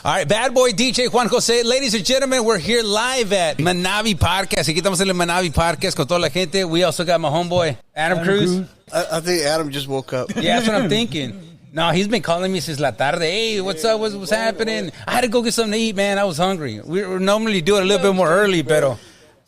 All right, bad boy DJ Juan Jose. Ladies and gentlemen, we're here live at Menavi Podcast. Aquí estamos en el Menavi Podcast con toda la gente. We also got my homeboy, Adam Cruz. I think Adam just woke up. Yeah, that's what I'm thinking. No, he's been calling me since la tarde. Hey, what's up? What's happening? I had to go get something to eat, man. I was hungry. We normally do it a little bit more early, but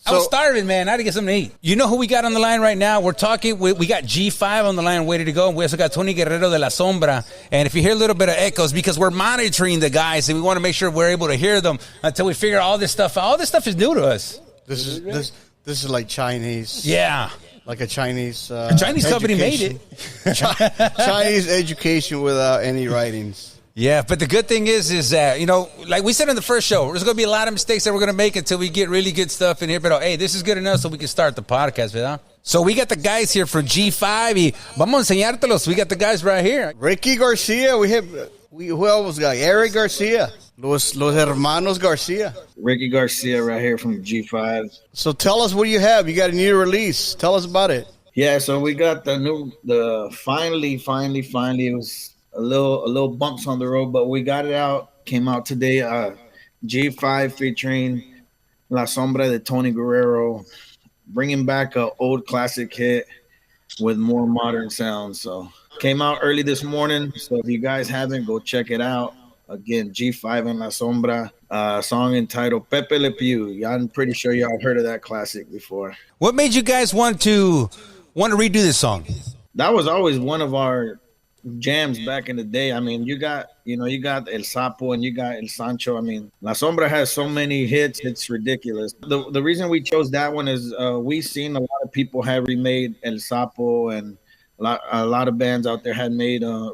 I was starving, man. I had to get something to eat. You know who we got on the line right now? We're talking. We got G5 on the line, ready to go. We also got Tony Guerrero de la Sombra. And if you hear a little bit of echoes, because we're monitoring the guys, and we want to make sure we're able to hear them until we figure all this stuff out. All this stuff is new to us. This is like Chinese. Yeah. Like a Chinese a Chinese company made it. Chinese education without any writings. Yeah, but the good thing is that, you know, like we said in the first show, there's going to be a lot of mistakes that we're going to make until we get really good stuff in here. But, hey, this is good enough so we can start the podcast, ¿verdad? So we got the guys here from G5 y vamos a enseñártelos. We got the guys right here. Ricky Garcia. Who else got? Eric Garcia. Los Hermanos Garcia. Ricky Garcia right here from G5. So tell us what you have. You got a new release. Tell us about it. Yeah, so we got finally, it was a little bumps on the road, but we got it out. Came out today. G5 featuring La Sombra de Tony Guerrero, bringing back an old classic hit with more modern sounds. So came out early this morning. So if you guys haven't, go check it out. Again, G5 and La Sombra, song entitled Pepe Le Pew. I'm pretty sure y'all heard of that classic before. What made you guys want to redo this song? That was always one of our jams back in the day. I mean, you got El Sapo and you got El Sancho. I mean, La Sombra has so many hits, it's ridiculous. The reason we chose that one is we've seen a lot of people have remade El Sapo, and a lot of bands out there had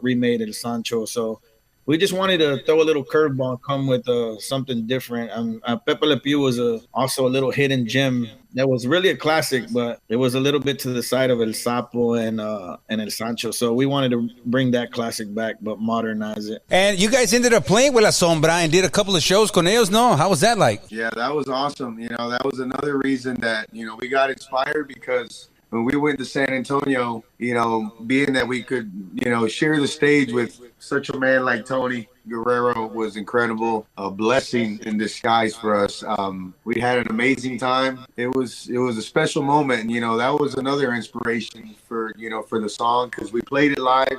remade El Sancho. So we just wanted to throw a little curveball, come with something different. Pepe Le Pew was also a little hidden gem that was really a classic, but it was a little bit to the side of El Sapo and El Sancho. So we wanted to bring that classic back, but modernize it. And you guys ended up playing with La Sombra and did a couple of shows con ellos, no? How was that like? Yeah, that was awesome. You know, that was another reason that, you know, we got inspired, because when we went to San Antonio, you know, being that we could, you know, share the stage with such a man like Tony Guerrero was incredible. A blessing in disguise for us. We had an amazing time. It was a special moment. And, you know, that was another inspiration for the song, because we played it live,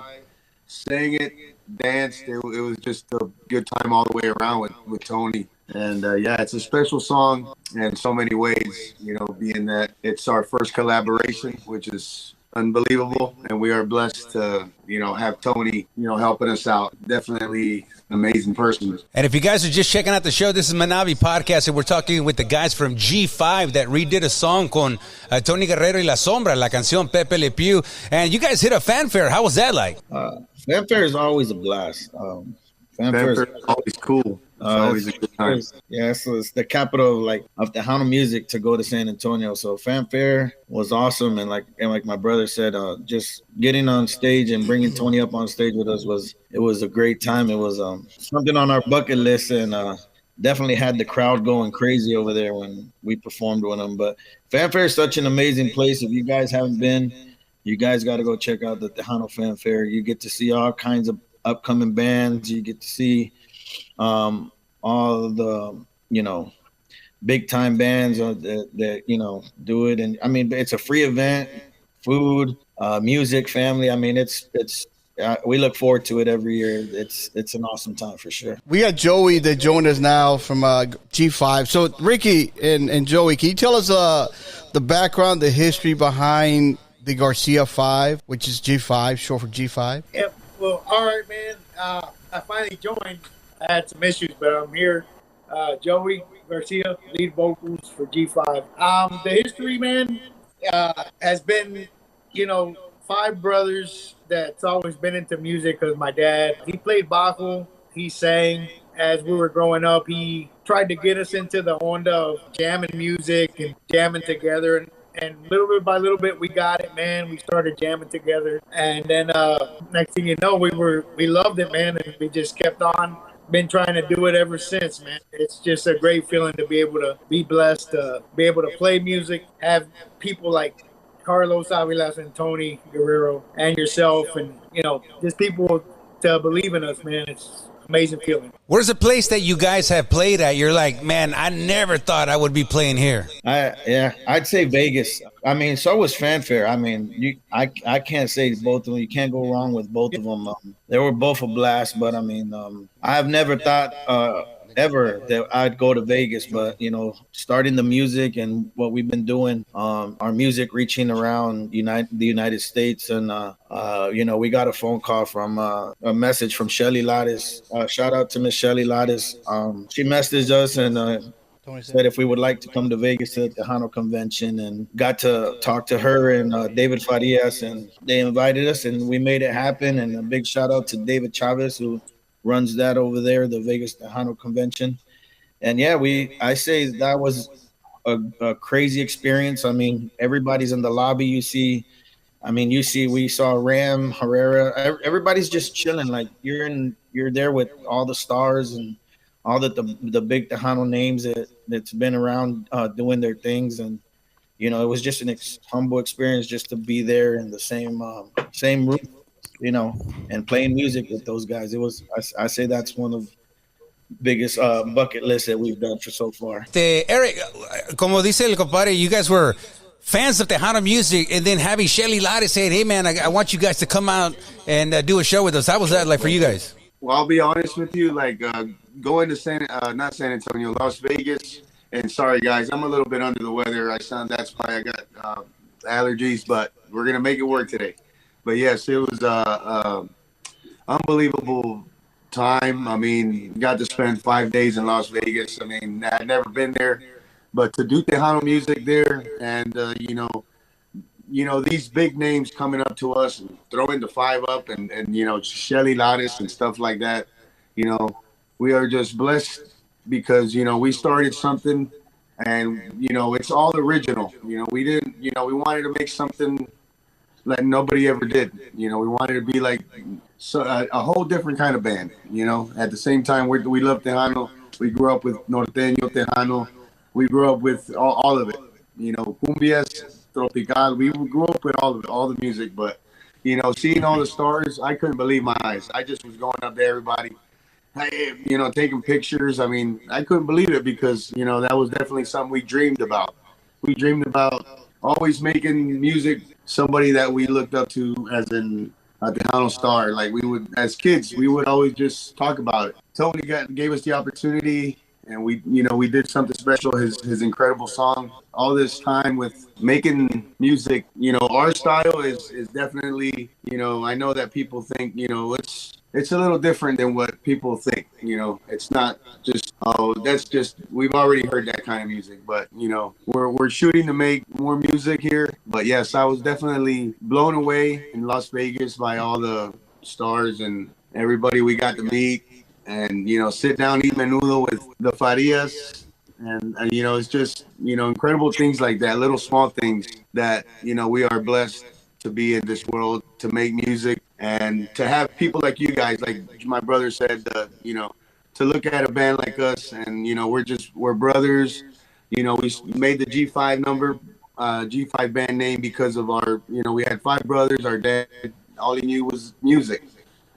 sang it, danced. It was just a good time all the way around with Tony. And yeah, it's a special song in so many ways, you know, being that it's our first collaboration, which is unbelievable. And we are blessed to, you know, have Tony, you know, helping us out. Definitely an amazing person. And if you guys are just checking out the show, this is Menavi Podcast, and we're talking with the guys from G5 that redid a song con Tony Guerrero y La Sombra, la canción Pepe Le Pew. And you guys hit a fanfare. How was that like? Fanfare is always a blast. Fanfare is always cool. It's always a good time. Yeah, so it's the capital of Tejano music to go to San Antonio. So Fanfare was awesome, and like my brother said, just getting on stage and bringing Tony up on stage with us was a great time. It was something on our bucket list, and definitely had the crowd going crazy over there when we performed with them. But Fanfare is such an amazing place. If you guys haven't been, you guys got to go check out the Tejano Fanfare. You get to see all kinds of upcoming bands. You get to see all the, you know, big time bands that you know do it. And I mean, it's a free event, food, music, family. I mean, it's we look forward to it every year. It's an awesome time for sure. We got Joey that joined us now from G5. So Ricky and Joey, can you tell us the background, the history behind the Garcia 5, which is G5, short for G5? Yep. Well, all right, man. I finally joined. I had some issues, but I'm here. Joey Garcia, lead vocals for G5. The history, man, has been, you know, 5 brothers that's always been into music, because my dad, he played bajo, he sang. As we were growing up, he tried to get us into the onda of jamming music and jamming together. And little bit by little bit, we got it, man. We started jamming together. And then next thing you know, we loved it, man. And we just kept on. Been trying to do it ever since, man. It's just a great feeling to be able to be blessed, to be able to play music, have people like Carlos Aviles and Tony Guerrero and yourself, and, you know, just people to believe in us, man. It's amazing feeling. Where's a place that you guys have played at? You're like, man, I never thought I would be playing here. I'd say Vegas. I mean, so was Fanfare. I mean, I can't say both of them. You can't go wrong with both of them. They were both a blast, but I mean, I've never thought ever that I'd go to Vegas, but starting the music and what we've been doing, our music reaching around the United States, and we got a phone call from a message from Shelly Lattis. Shout out to Miss Shelly Lattis. She messaged us and said if we would like to come to Vegas to the Tejano convention, and got to talk to her and David Farias, and they invited us and we made it happen. And a big shout out to David Chavez, who runs that over there, the Vegas Tejano convention. And yeah, I say that was a crazy experience. I mean, everybody's in the lobby. We saw Ram, Herrera. Everybody's just chilling. Like you're there with all the stars and all the big Tejano names that's been around doing their things. And it was just an humble experience just to be there in the same room, and playing music with those guys. It was, I say that's one of the biggest bucket lists that we've done for so far. Eric, como dice el compadre, you guys were fans of Tejano music, and then having Shelly Lattis saying, hey man, I want you guys to come out and do a show with us. How was that like for you guys? Well, I'll be honest with you, like going to not San Antonio, Las Vegas, and sorry guys, I'm a little bit under the weather. That's why I got allergies, but we're gonna make it work today. But yes, it was unbelievable time. I mean, got to spend 5 days in Las Vegas. I mean, I'd never been there, but to do Tejano music there, and these big names coming up to us and throwing the 5 up, and Shelly Lattis and stuff like that. We are just blessed because we started something, and it's all original. We didn't. We wanted to make something like nobody ever did. We wanted to be like a whole different kind of band. At the same time, we love Tejano. We grew up with Norteño Tejano. We grew up with all of it. Cumbias, Tropical. We grew up with all of it, all the music. But seeing all the stars, I couldn't believe my eyes. I just was going up to everybody, taking pictures. I mean, I couldn't believe it because that was definitely something we dreamed about. We dreamed about always making music. Somebody that we looked up to as a Tejano star. Like we would, as kids, we would always just talk about it. Tony gave us the opportunity, and we did something special. His incredible song. All this time with making music, our style is definitely, I know that people think, it's a little different than what people think. It's not just, that's just, we've already heard that kind of music, but we're shooting to make more music here. But yes, I was definitely blown away in Las Vegas by all the stars and everybody we got to meet, and sit down, eat menudo with the Farias, and it's just incredible things like that, little small things that we are blessed to be in this world, to make music, and to have people like you guys, like my brother said, to look at a band like us, and we're brothers. We made the G5 number, G5 band name because of our, we had 5 brothers. Our dad, all he knew was music,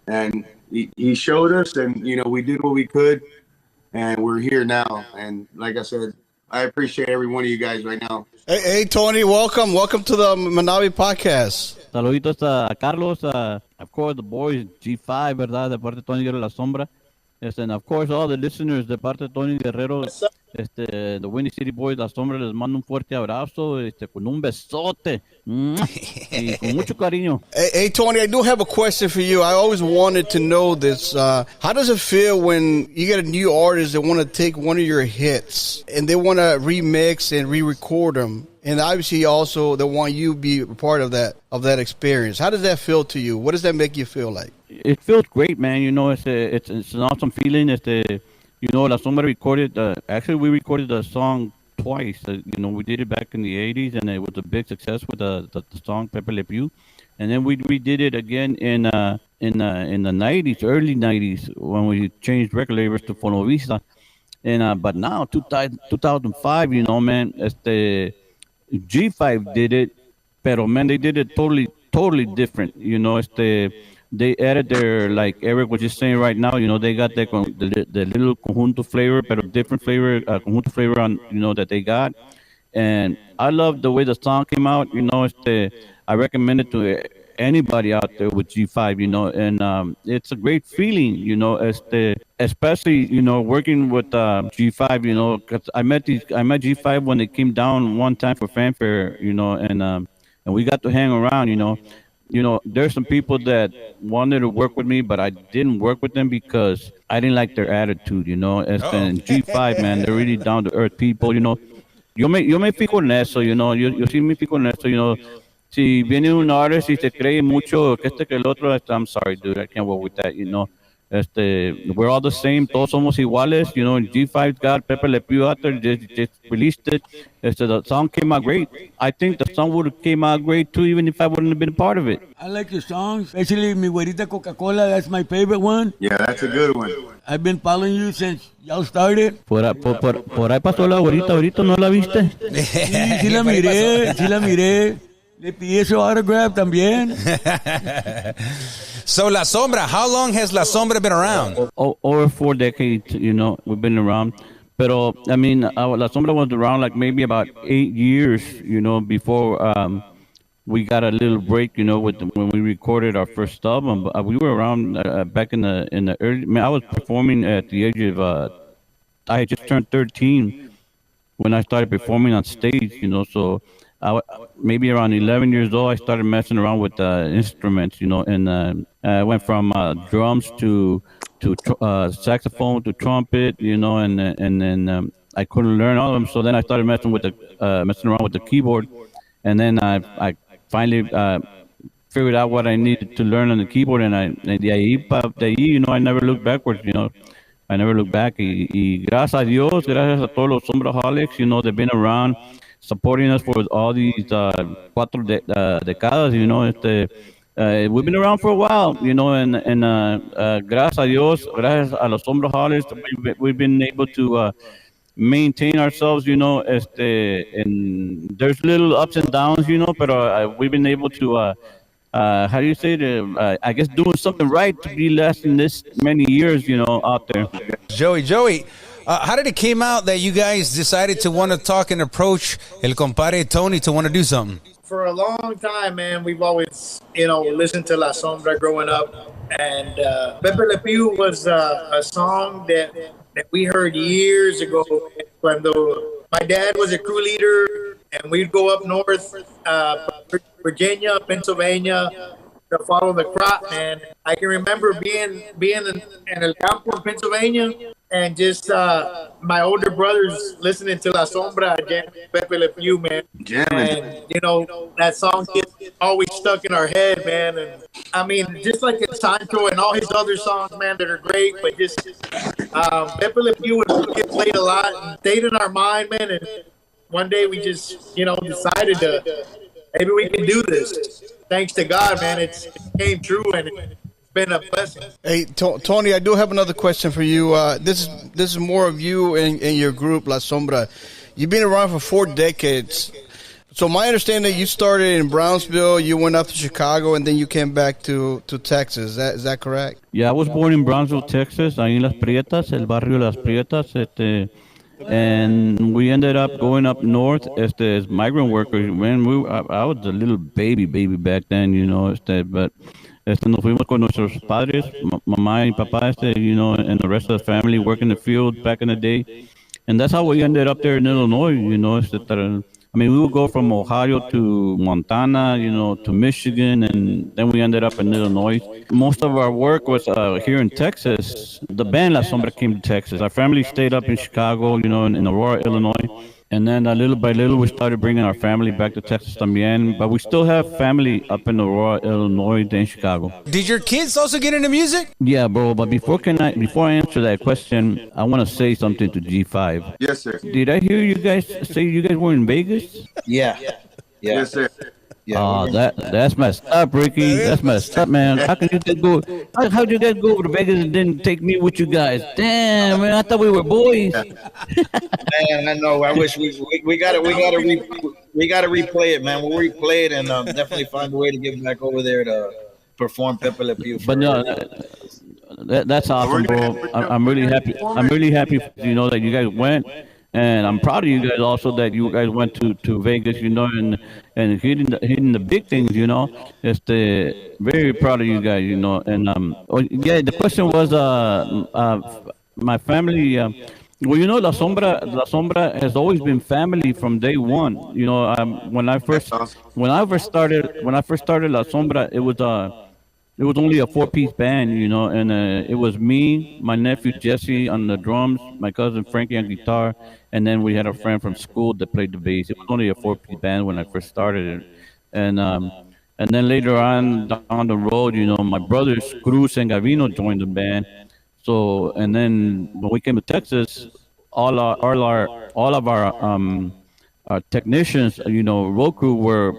and he showed us, and we did what we could, and we're here now. And like I said, I appreciate every one of you guys right now. Hey Tony, welcome to the Menavi podcast. Saluditos a Carlos, of course the boys G5, verdad, de parte de Tony Guerrero La Sombra, and of course all the listeners de parte de Tony Guerrero, the Windy City Boys La Sombra, les mando un fuerte abrazo, con un besote, y con mucho cariño. Hey Tony, I do have a question for you. I always wanted to know this. How does it feel when you get a new artist that want to take one of your hits and they want to remix and re-record them? And obviously also they want you to be a part of that experience. How does that feel to you? What does that make you feel like? It feels great, man. It's an awesome feeling. La Sombra recorded, actually we recorded the song twice. We did it back in the 80s, and it was a big success with the song Pepe Le Pew. And then we redid it again in the 90s, early 90s, when we changed record labels to Fonovisa. And but now 2005, man, G5 did it, pero man, they did it totally different. they added their, like Eric was just saying right now, they got the little conjunto flavor, but a different flavor, conjunto flavor on, that they got. And I love the way the song came out. I recommend it to anybody out there with G5. And it's a great feeling. Especially working with G5. 'Cause I met G5 when they came down one time for fanfare. And we got to hang around. There's some people that wanted to work with me, but I didn't work with them because I didn't like their attitude. And G5, man, they're really down to earth people. Yo me fijo en eso, yo sí me fijo en eso, si viene un artist y se cree mucho que el otro, I'm sorry, dude, I can't work with that, we're all the same, todos somos iguales, G5's got Pepe Le Pew out there, just released it, the song came out great. I think the song would have came out great too, even if I wouldn't have been a part of it. I like your songs, especially Mi Güerita Coca-Cola, that's my favorite one. Yeah, that's a good one. I've been following you since y'all started. Por ahí pasó la ahorita, ¿no la viste? Sí la miré. Le pide su autograph también. So La Sombra, how long has La Sombra been around? Over 4 decades, we've been around. Pero, I mean, La Sombra was around like maybe about 8 years, before we got a little break, when we recorded our first album. We were around back in the early. I mean, I was performing at the age of I had just turned 13 when I started performing on stage. So maybe around 11 years old, I started messing around with instruments. And I went from drums to saxophone to trumpet. And then I couldn't learn all of them. So then I started messing around with the keyboard, and then I finally figured out what I needed to learn on the keyboard, and de ahí, I never looked backwards, I never looked back. Y gracias a Dios, gracias a todos los Sombraholics, they've been around supporting us for all these cuatro décadas, we've been around for a while, and gracias a Dios, gracias a los Sombraholics, we've been able to maintain ourselves, and there's little ups and downs, but we've been able to, how do you say it? I guess doing something right to be lasting this many years, out there. Joey, how did it came out that you guys decided to want to talk and approach El Compadre Tony to want to do something? For a long time, man, we've always, listened to La Sombra growing up. And Pepe Le Pew was a song that we heard years ago when my dad was a crew leader, and we'd go up north, Virginia, Pennsylvania, to follow the crop, man. I can remember being in El Campo, Pennsylvania, and just my older brothers listening to La Sombra, Pepe Le Pew, man. Jamming. And, that song gets always stuck in our head, man. And I mean, just like El Santo and all his other songs, man, that are great, but just Pepe Le Pew would get played a lot and stayed in our mind, man. And one day we just, decided to, maybe we can do this. Thanks to God, man, it came true, and it's been a blessing. Hey, Tony, I do have another question for you. This is more of you and your group, La Sombra. You've been around for 4 decades. So my understanding, you started in Brownsville, you went up to Chicago, and then you came back to Texas. Is that correct? Yeah, I was born in Brownsville, Texas, ahí en Las Prietas, el barrio Las Prietas, and we ended up going up north as migrant workers. Man, I was a little baby back then, but nos fuimos con nuestros padres, mamá y papá, and the rest of the family working the field back in the day. And that's how we ended up there in Illinois, I mean, we would go from Ohio to Montana, to Michigan, and then we ended up in Illinois. Most of our work was here in Texas. The band La Sombra came to Texas. Our family stayed up in Chicago, in Aurora, Illinois. And then little by little, we started bringing our family back to Texas también. But we still have family up in Aurora, Illinois, and Chicago. Did your kids also get into music? Yeah, bro. But before I answer that question, I want to say something to G5. Yes, sir. Did I hear you guys say you guys were in Vegas? Yeah. Yes, sir. Yeah, Oh, that's messed up, Ricky. That's messed up, man. How can you guys go? How'd you guys go over to Vegas and didn't take me with you guys? Damn, man. I thought we were boys. man, I know. I wish we gotta replay it, man. We'll replay it and definitely find a way to get back over there to perform Pepe Le Pew. But no, that's awesome, bro. I'm really happy. I'm really happy, that you guys went, and I'm proud of you guys also that you guys went to Vegas, and hitting the big things, It's very proud of you guys, and yeah. The question was my family. Well, La Sombra has always been family from day one. When I first started La Sombra, it was only a four-piece band, and it was me, my nephew Jesse on the drums, my cousin Frankie on guitar, and then we had a friend from school that played the bass. It was only a four-piece band when I first started it, and then later on down the road, my brothers Cruz and Gavino joined the band. So, and then when we came to Texas, all of our technicians, road crew were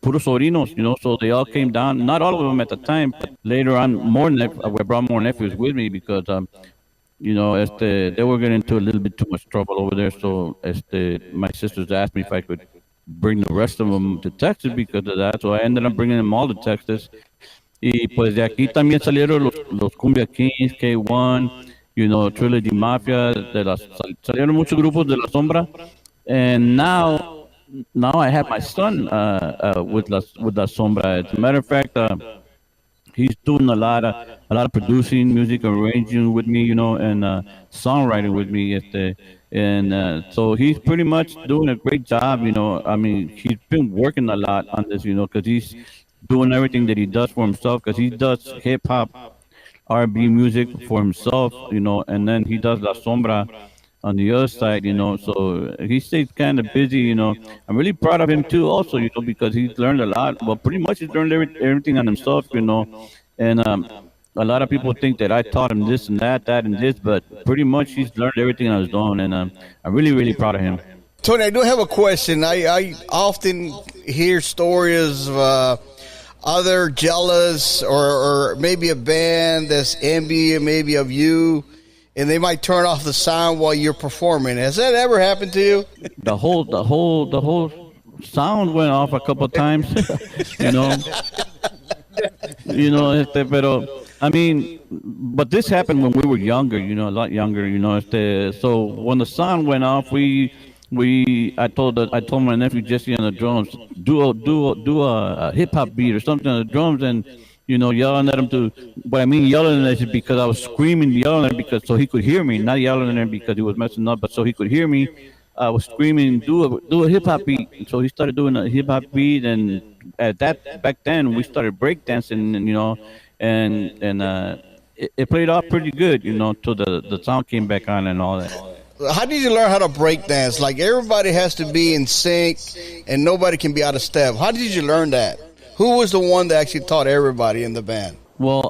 puros sobrinos, so they all came down. Not all of them at the time, but later on, we brought more nephews with me because, they were getting into a little bit too much trouble over there. So, my sisters asked me if I could bring the rest of them to Texas because of that. So I ended up bringing them all to Texas. Y pues de aquí también salieron los Cumbia Kings, K1, Trilogy Mafia, salieron muchos grupos de La Sombra. And now I have my son with La Sombra. As a matter of fact, he's doing a lot of producing, music arranging with me, and songwriting with me. And so he's pretty much doing a great job. I mean, he's been working a lot on this, because he's doing everything that he does for himself. Because he does hip hop, R&B music for himself, and then he does La Sombra on the other side, so he stays kind of busy, I'm really proud of him too also, because he's learned a lot. Well, pretty much he's learned everything on himself, and a lot of people think that I taught him this and that and this, but pretty much he's learned everything on his own, and I'm really, really proud of him. Tony, I do have a question. I often hear stories of other jealous or maybe a band that's envy maybe of you, and they might turn off the sound while you're performing. Has that ever happened to you? The whole sound went off a couple of times, pero I mean, but this happened when we were younger, a lot younger, so when the sound went off, I told my nephew Jesse on the drums, do a hip hop beat or something on the drums, and yelling at him to. But I mean, yelling at him because I was screaming, yelling at him because so he could hear me, not yelling at him because he was messing up, but so he could hear me. I was screaming, do a hip hop beat. And so he started doing a hip hop beat, and back then we started breakdancing, and it played off pretty good, till the sound came back on and all that. How did you learn how to break dance? Like everybody has to be in sync, and nobody can be out of step. How did you learn that? Who was the one that actually taught everybody in the band? Well,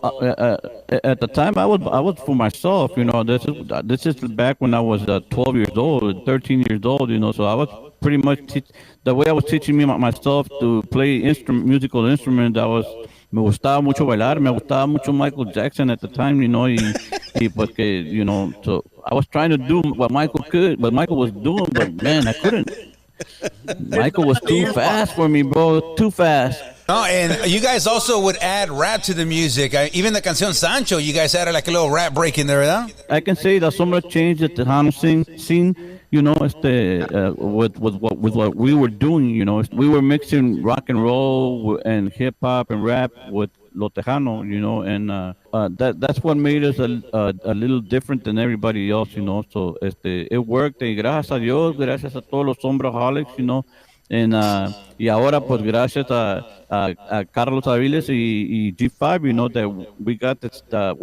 at the time, I was for myself. This is back when I was 12 years old, 13 years old. So I was pretty much the way I was teaching myself to play musical instruments. Me gustaba mucho bailar. Me gustaba mucho Michael Jackson at the time. Y porque so I was trying to do what Michael was doing, but man, I couldn't. Michael was too fast for me, bro. Too fast. Oh, and you guys also would add rap to the music. Even the canción Sancho, you guys added like a little rap break in there, ¿verdad? I can say that Sombra changed the Tejano scene, with what we were doing. We were mixing rock and roll and hip hop and rap with Lo Tejano, and that's what made us a little different than everybody else, So it worked. Y gracias a Dios, gracias a todos los Sombraholics, and y ahora pues gracias a Carlos Aviles y G5, that we got this,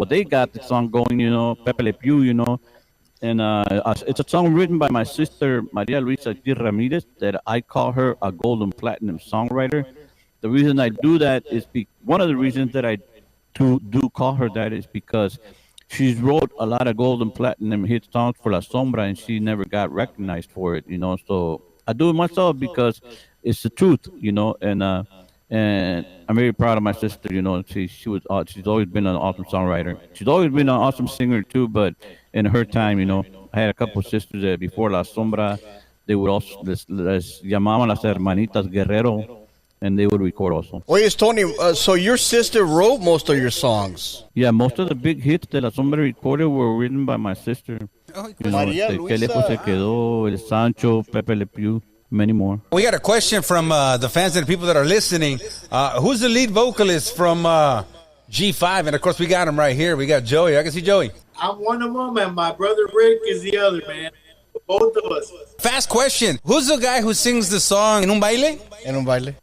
they got the song going, Pepe Le Pew, and it's a song written by my sister Maria Luisa G. Ramirez that I call her a golden platinum songwriter. The reason I do that is one of the reasons that I do call her that is because she's wrote a lot of golden platinum hit songs for La Sombra, and she never got recognized for it, So I do it myself because it's the truth, and I'm very proud of my sister, she's always been an awesome songwriter. She's always been an awesome singer too, but in her time, I had a couple of sisters that before La Sombra, they would also, les llamaban las hermanitas Guerrero, and they would record also. Oye, Tony, so your sister wrote most of your songs. Yeah, most of the big hits de La Sombra recorded were written by my sister. You know, Maria Que lejos se quedó, El Sancho, Pepe Le Pew, many more. We got a question from the fans and the people that are listening. Who's the lead vocalist from G5? And of course, we got him right here. We got Joey. I can see Joey. I'm one of them, and my brother Rick is the other, man. Both of us. Fast question. Who's the guy who sings the song En un baile? En un baile.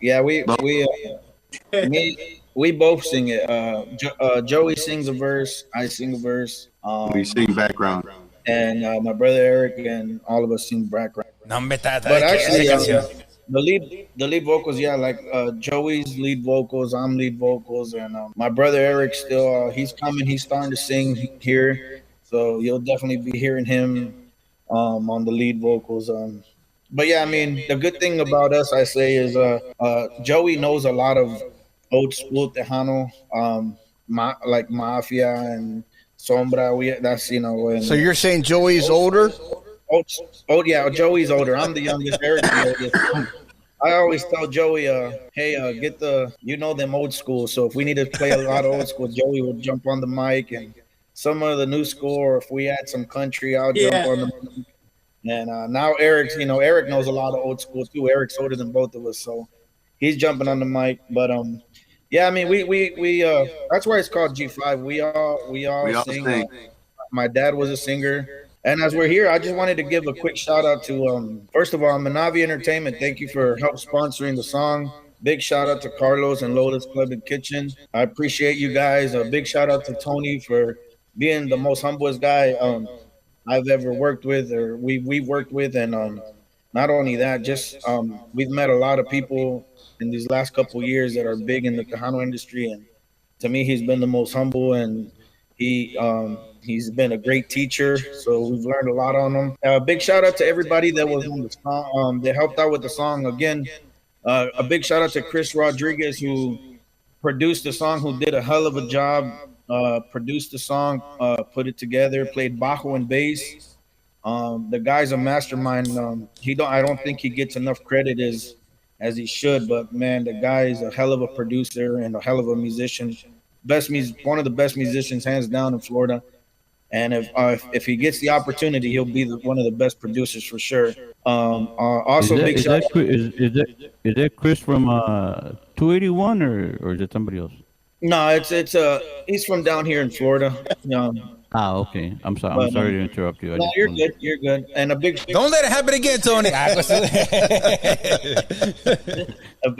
Yeah, we both sing it. Joey sings a verse. I sing a verse. We sing background. And my brother Eric and all of us sing background. No, But actually, the lead vocals, yeah, like Joey's lead vocals, I'm lead vocals, and my brother Eric still, he's coming. He's starting to sing here, so you'll definitely be hearing him on the lead vocals. But yeah, I mean, the good thing about us, I say, is Joey knows a lot of old school Tejano, like Mafia and Sombra. That's, you know. And, so you're saying Joey's older? Oh yeah, Joey's older. I'm the youngest. Eric's the oldest. I always tell Joey, hey, get them old school. So if we need to play a lot of old school, Joey will jump on the mic, and some of the new school, or if we add some country, I'll jump on the mic. And now Eric knows a lot of old school too. Eric's older than both of us, so he's jumping on the mic. But yeah, I mean, we that's why it's called G5. We all sing. My dad was a singer. And as we're here, I just wanted to give a quick shout out to, first of all, Menavi Entertainment. Thank you for help sponsoring the song. Big shout out to Carlos and Lola's Club and Kitchen. I appreciate you guys. A big shout out to Tony for being the most humblest guy I've ever worked with, or we've worked with. And not only that, just we've met a lot of people in these last couple of years that are big in the Tejano industry. And to me, he's been the most humble, and he's been a great teacher, so we've learned a lot on him. Big shout out to everybody that was on the song, that helped out with the song. Again, a big shout out to Chris Rodriguez, who produced the song, who did a hell of a job, produced the song, put it together, played bajo and bass. The guy's a mastermind. I don't think he gets enough credit as he should, but man, the guy is a hell of a producer and a hell of a musician. One of the best musicians, hands down, in Florida. And if he gets the opportunity, he'll be one of the best producers for sure. Also, big shout out. Is that Chris from 281 or is it somebody else? No, it's he's from down here in Florida. Okay. I'm sorry. I'm sorry to interrupt you. No, you're good. You're good. And a big don't let it happen again, Tony.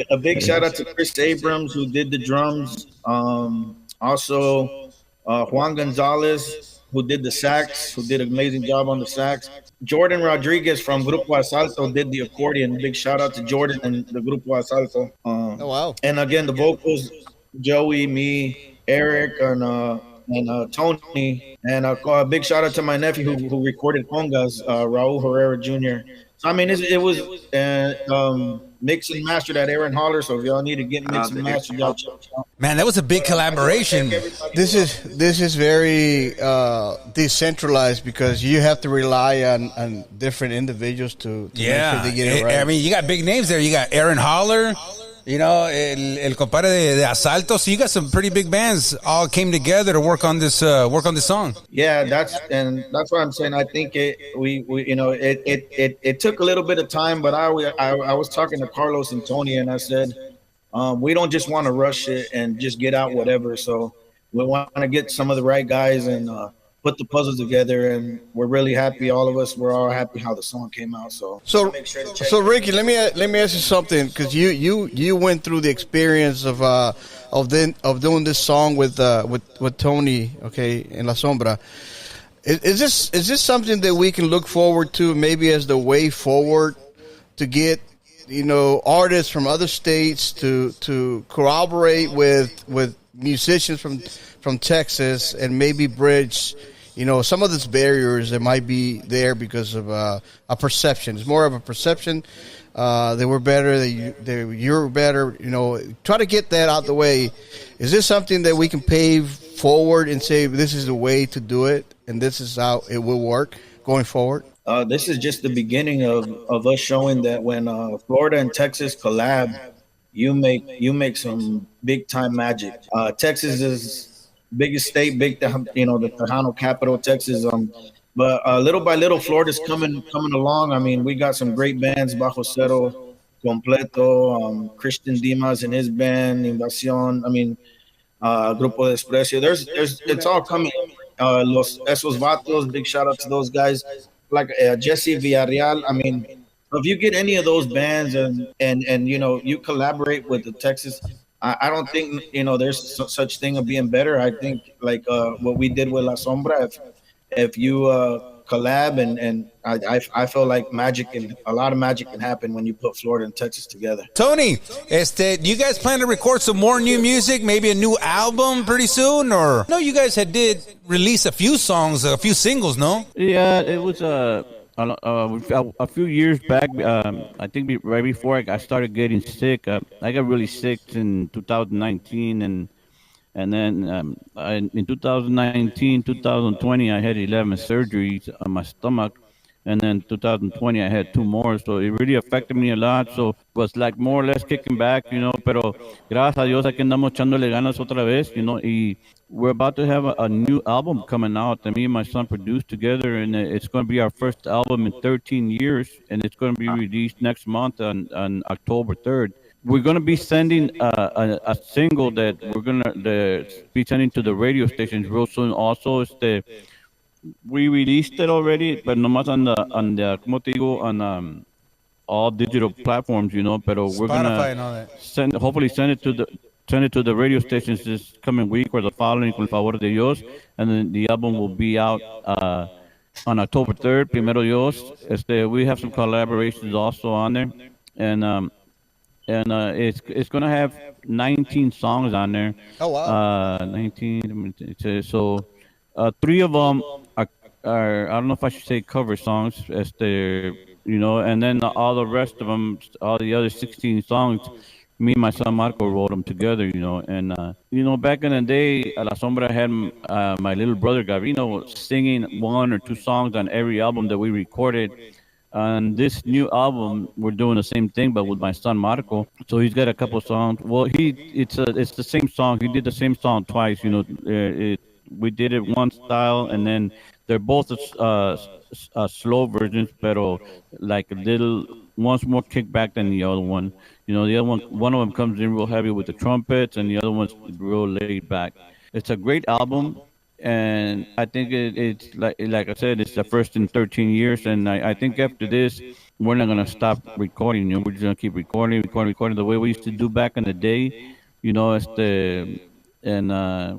a big shout out to Chris Abrams, who did the drums. Also, Juan Gonzalez, who did the sax, who did an amazing job on the sax. Jordan Rodriguez from Grupo Asalto did the accordion. Big shout out to Jordan and the Grupo Asalto. Oh, wow. And again, the vocals, Joey, me, Eric, and Tony. And a big shout out to my nephew who recorded congas, Raul Herrera Jr. So, I mean, it was mixed and mastered at Aaron Holler. So if y'all need to get mixed and mastered, y'all check it out. Man, that was a big collaboration. This is very decentralized, because you have to rely on different individuals to make sure they get it right. I mean, you got big names there. You got Aaron Holler, you know, el compadre de Asalto. So you got some pretty big bands all came together to work on this song. Yeah, that's what I'm saying. I think it took a little bit of time, but I was talking to Carlos and Tony, and I said, we don't just want to rush it and just get out whatever. So we want to get some of the right guys and put the puzzles together, and we're really happy. All of us, we're all happy how the song came out. So Ricky, let me ask you something, because you went through the experience of doing this song with Tony, okay, in La Sombra. Is this something that we can look forward to, maybe as the way forward, to get, you know, artists from other states to corroborate with musicians from Texas, and maybe bridge, you know, some of these barriers that might be there because of a perception? It's more of a perception. They were better. You're better. You know, try to get that out the way. Is this something that we can pave forward and say this is the way to do it, and this is how it will work going forward? This is just the beginning of us showing that when Florida and Texas collab, you make some big time magic. Texas is biggest state, the Tejano capital, Texas. But little by little, Florida's coming along. I mean, we got some great bands, Bajo Cero, Completo, Christian Dimas and his band, Invasion. I mean, Grupo Desprecio. It's all coming. Los Esos Vatos, big shout out to those guys. Like Jesse Villarreal. I mean, if you get any of those bands and you collaborate with the Texas, I don't think there's such thing of being better. I think like what we did with La Sombra. If you collab and I feel like a lot of magic can happen when you put Florida and Texas together. Tony, do you guys plan to record some more new music, maybe a new album pretty soon? Or no, you guys did release a few songs, a few singles, no? Yeah, it was a few years back. I think right before I started getting sick. I got really sick in 2019, and then in 2019, 2020, I had 11 surgeries on my stomach. And then 2020, I had 2 more. So it really affected me a lot. So it was like more or less kicking back, Pero gracias a Dios, aquí andamos echándole ganas otra vez, Y we're about to have a new album coming out that me and my son produced together. And it's going to be our first album in 13 years. And it's going to be released next month on October 3rd. We're going to be sending a single that we're going to be sending to the radio stations real soon. Also, we released it already, but nomás on the como te digo, on all digital platforms, Pero we're gonna hopefully send it to the radio stations this coming week or the following, con el favor de Dios, and then the album will be out on October 3rd. Primero Dios. We have some collaborations also on there, and it's gonna have 19 songs on there. Oh wow! 19. So 3 of them are I don't know if I should say cover songs, and then all the rest of them, all the other 16 songs, me and my son Marco wrote them together, And back in the day, La Sombra had my little brother Gavino singing 1 or 2 songs on every album that we recorded. On this new album, we're doing the same thing, but with my son Marco. So he's got a couple songs. Well, it's the same song. He did the same song twice. We did it one style, and then they're both slow versions, pero like a little, one's more kickback than the other one. The other one of them comes in real heavy with the trumpets, and the other one's real laid back. It's a great album, and I think it's like I said, it's the first in 13 years, and I think after this, we're not gonna stop recording. We're just gonna keep recording the way we used to do back in the day. And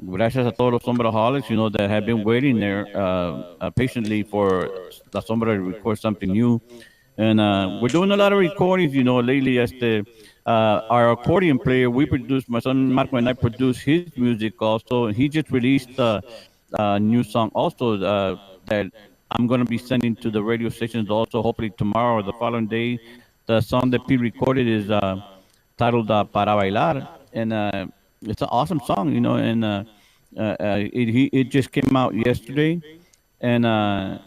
gracias a todos los Sombraholics, that have been waiting there patiently for La Sombra to record something new. And we're doing a lot of recordings, lately. Our accordion player, my son Marco and I produced his music also. He just released a new song also that I'm going to be sending to the radio stations also, hopefully tomorrow or the following day. The song that he recorded is titled Para Bailar. And it's an awesome song, and it just came out yesterday, and I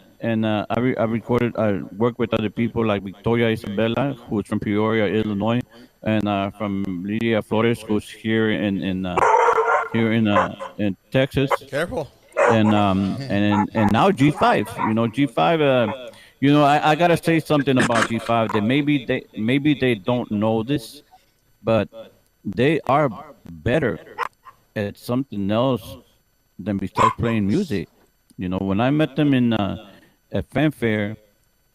recorded. I worked with other people like Victoria Isabella, who's from Peoria, Illinois, and from Lydia Flores, who's here in Texas. Careful. And now G5, G5. I gotta say something about G5. That maybe they don't know this, but they are better at something else than besides playing music. When I met them at Fanfare,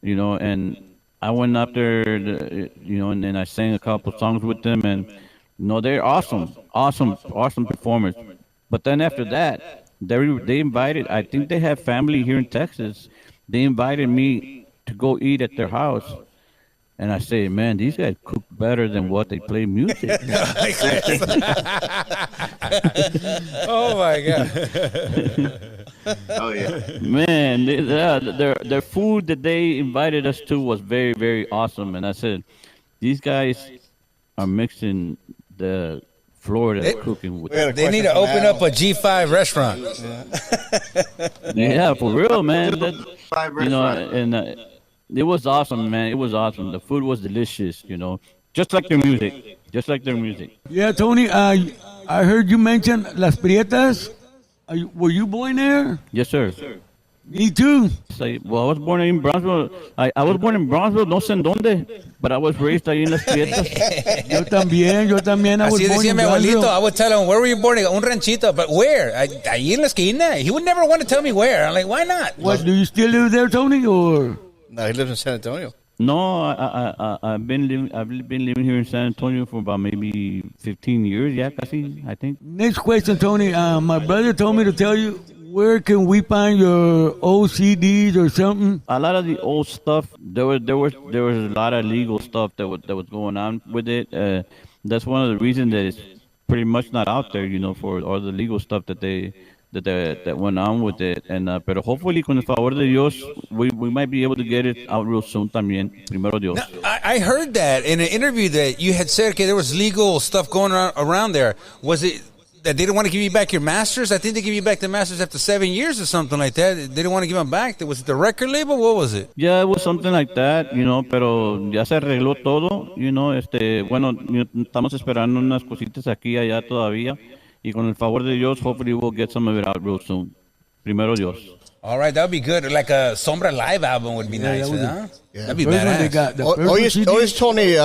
and I went up there, and then I sang a couple songs with them, and they're awesome performers. But then after that, they invited. I think they have family here in Texas. They invited me to go eat at their house. And I say, man, these guys cook better than what they play music. Oh my God! Oh yeah, man, their food that they invited us to was very, very awesome. And I said, these guys are mixing the Florida cooking with. They need to open up a G5 restaurant. Yeah, for real, man. Five restaurants. And. It was awesome, man. It was awesome. The food was delicious, Just like their music. Just like their music. Yeah, Tony, I heard you mention Las Prietas. Were you born there? Yes, sir. Me too. Well, I was born in Brownsville. I was born in Brownsville, no sé en dónde, but I was raised ahí en Las Prietas. Yo también. I was Así born decía in mi abuelito. Brownsville. I would tell him, where were you born? Un ranchito. But where? Ahí en la esquina. He would never want to tell me where. I'm like, why not? What, do you still live there, Tony, or? No, he lives in San Antonio. No, I've been living here in San Antonio for about maybe 15 years. Yeah, casi, I think. Next question, Tony. My brother told me to tell you, where can we find your old CDs or something? A lot of the old stuff, there was a lot of legal stuff that was going on with it. That's one of the reasons that it's pretty much not out there, for all the legal stuff that went on with it. And pero hopefully, con el favor de Dios, we might be able to get it out real soon también. Primero Dios. Now, I heard that in an interview that you had said, okay, there was legal stuff going around there. Was it that they didn't want to give you back your masters? I think they give you back the masters after 7 years or something like that. They didn't want to give them back. Was it the record label? What was it? Yeah, it was something like that, pero ya se arregló todo, bueno, estamos esperando unas cositas aquí y allá todavía, y con el favor de Dios, hopefully we'll get some of it out real soon. Primero Dios. All right, that would be good. Like a Sombra live album would be nice, huh? That'd be badass. Oye, Tony,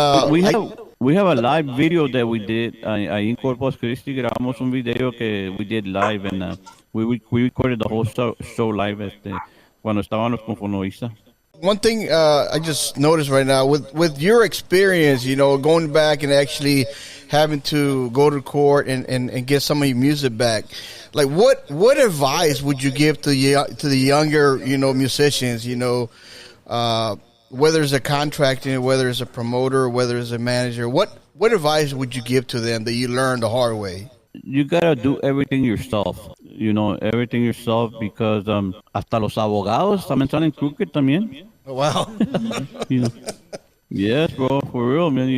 we have a live video that we did. Ahí en Corpus Christi grabamos un video que we did live, and we recorded the whole show live cuando estábamos con Fonoisa. one thing I just noticed right now with your experience, going back and actually having to go to court and get some of your music back, like what advice would you give to the younger musicians, whether it's a contractor, whether it's a promoter, whether it's a manager, what advice would you give to them that you learned the hard way? You gotta do everything yourself, everything yourself, because hasta los abogados también salen crooked también. Oh, wow. Yes, bro, for real, man.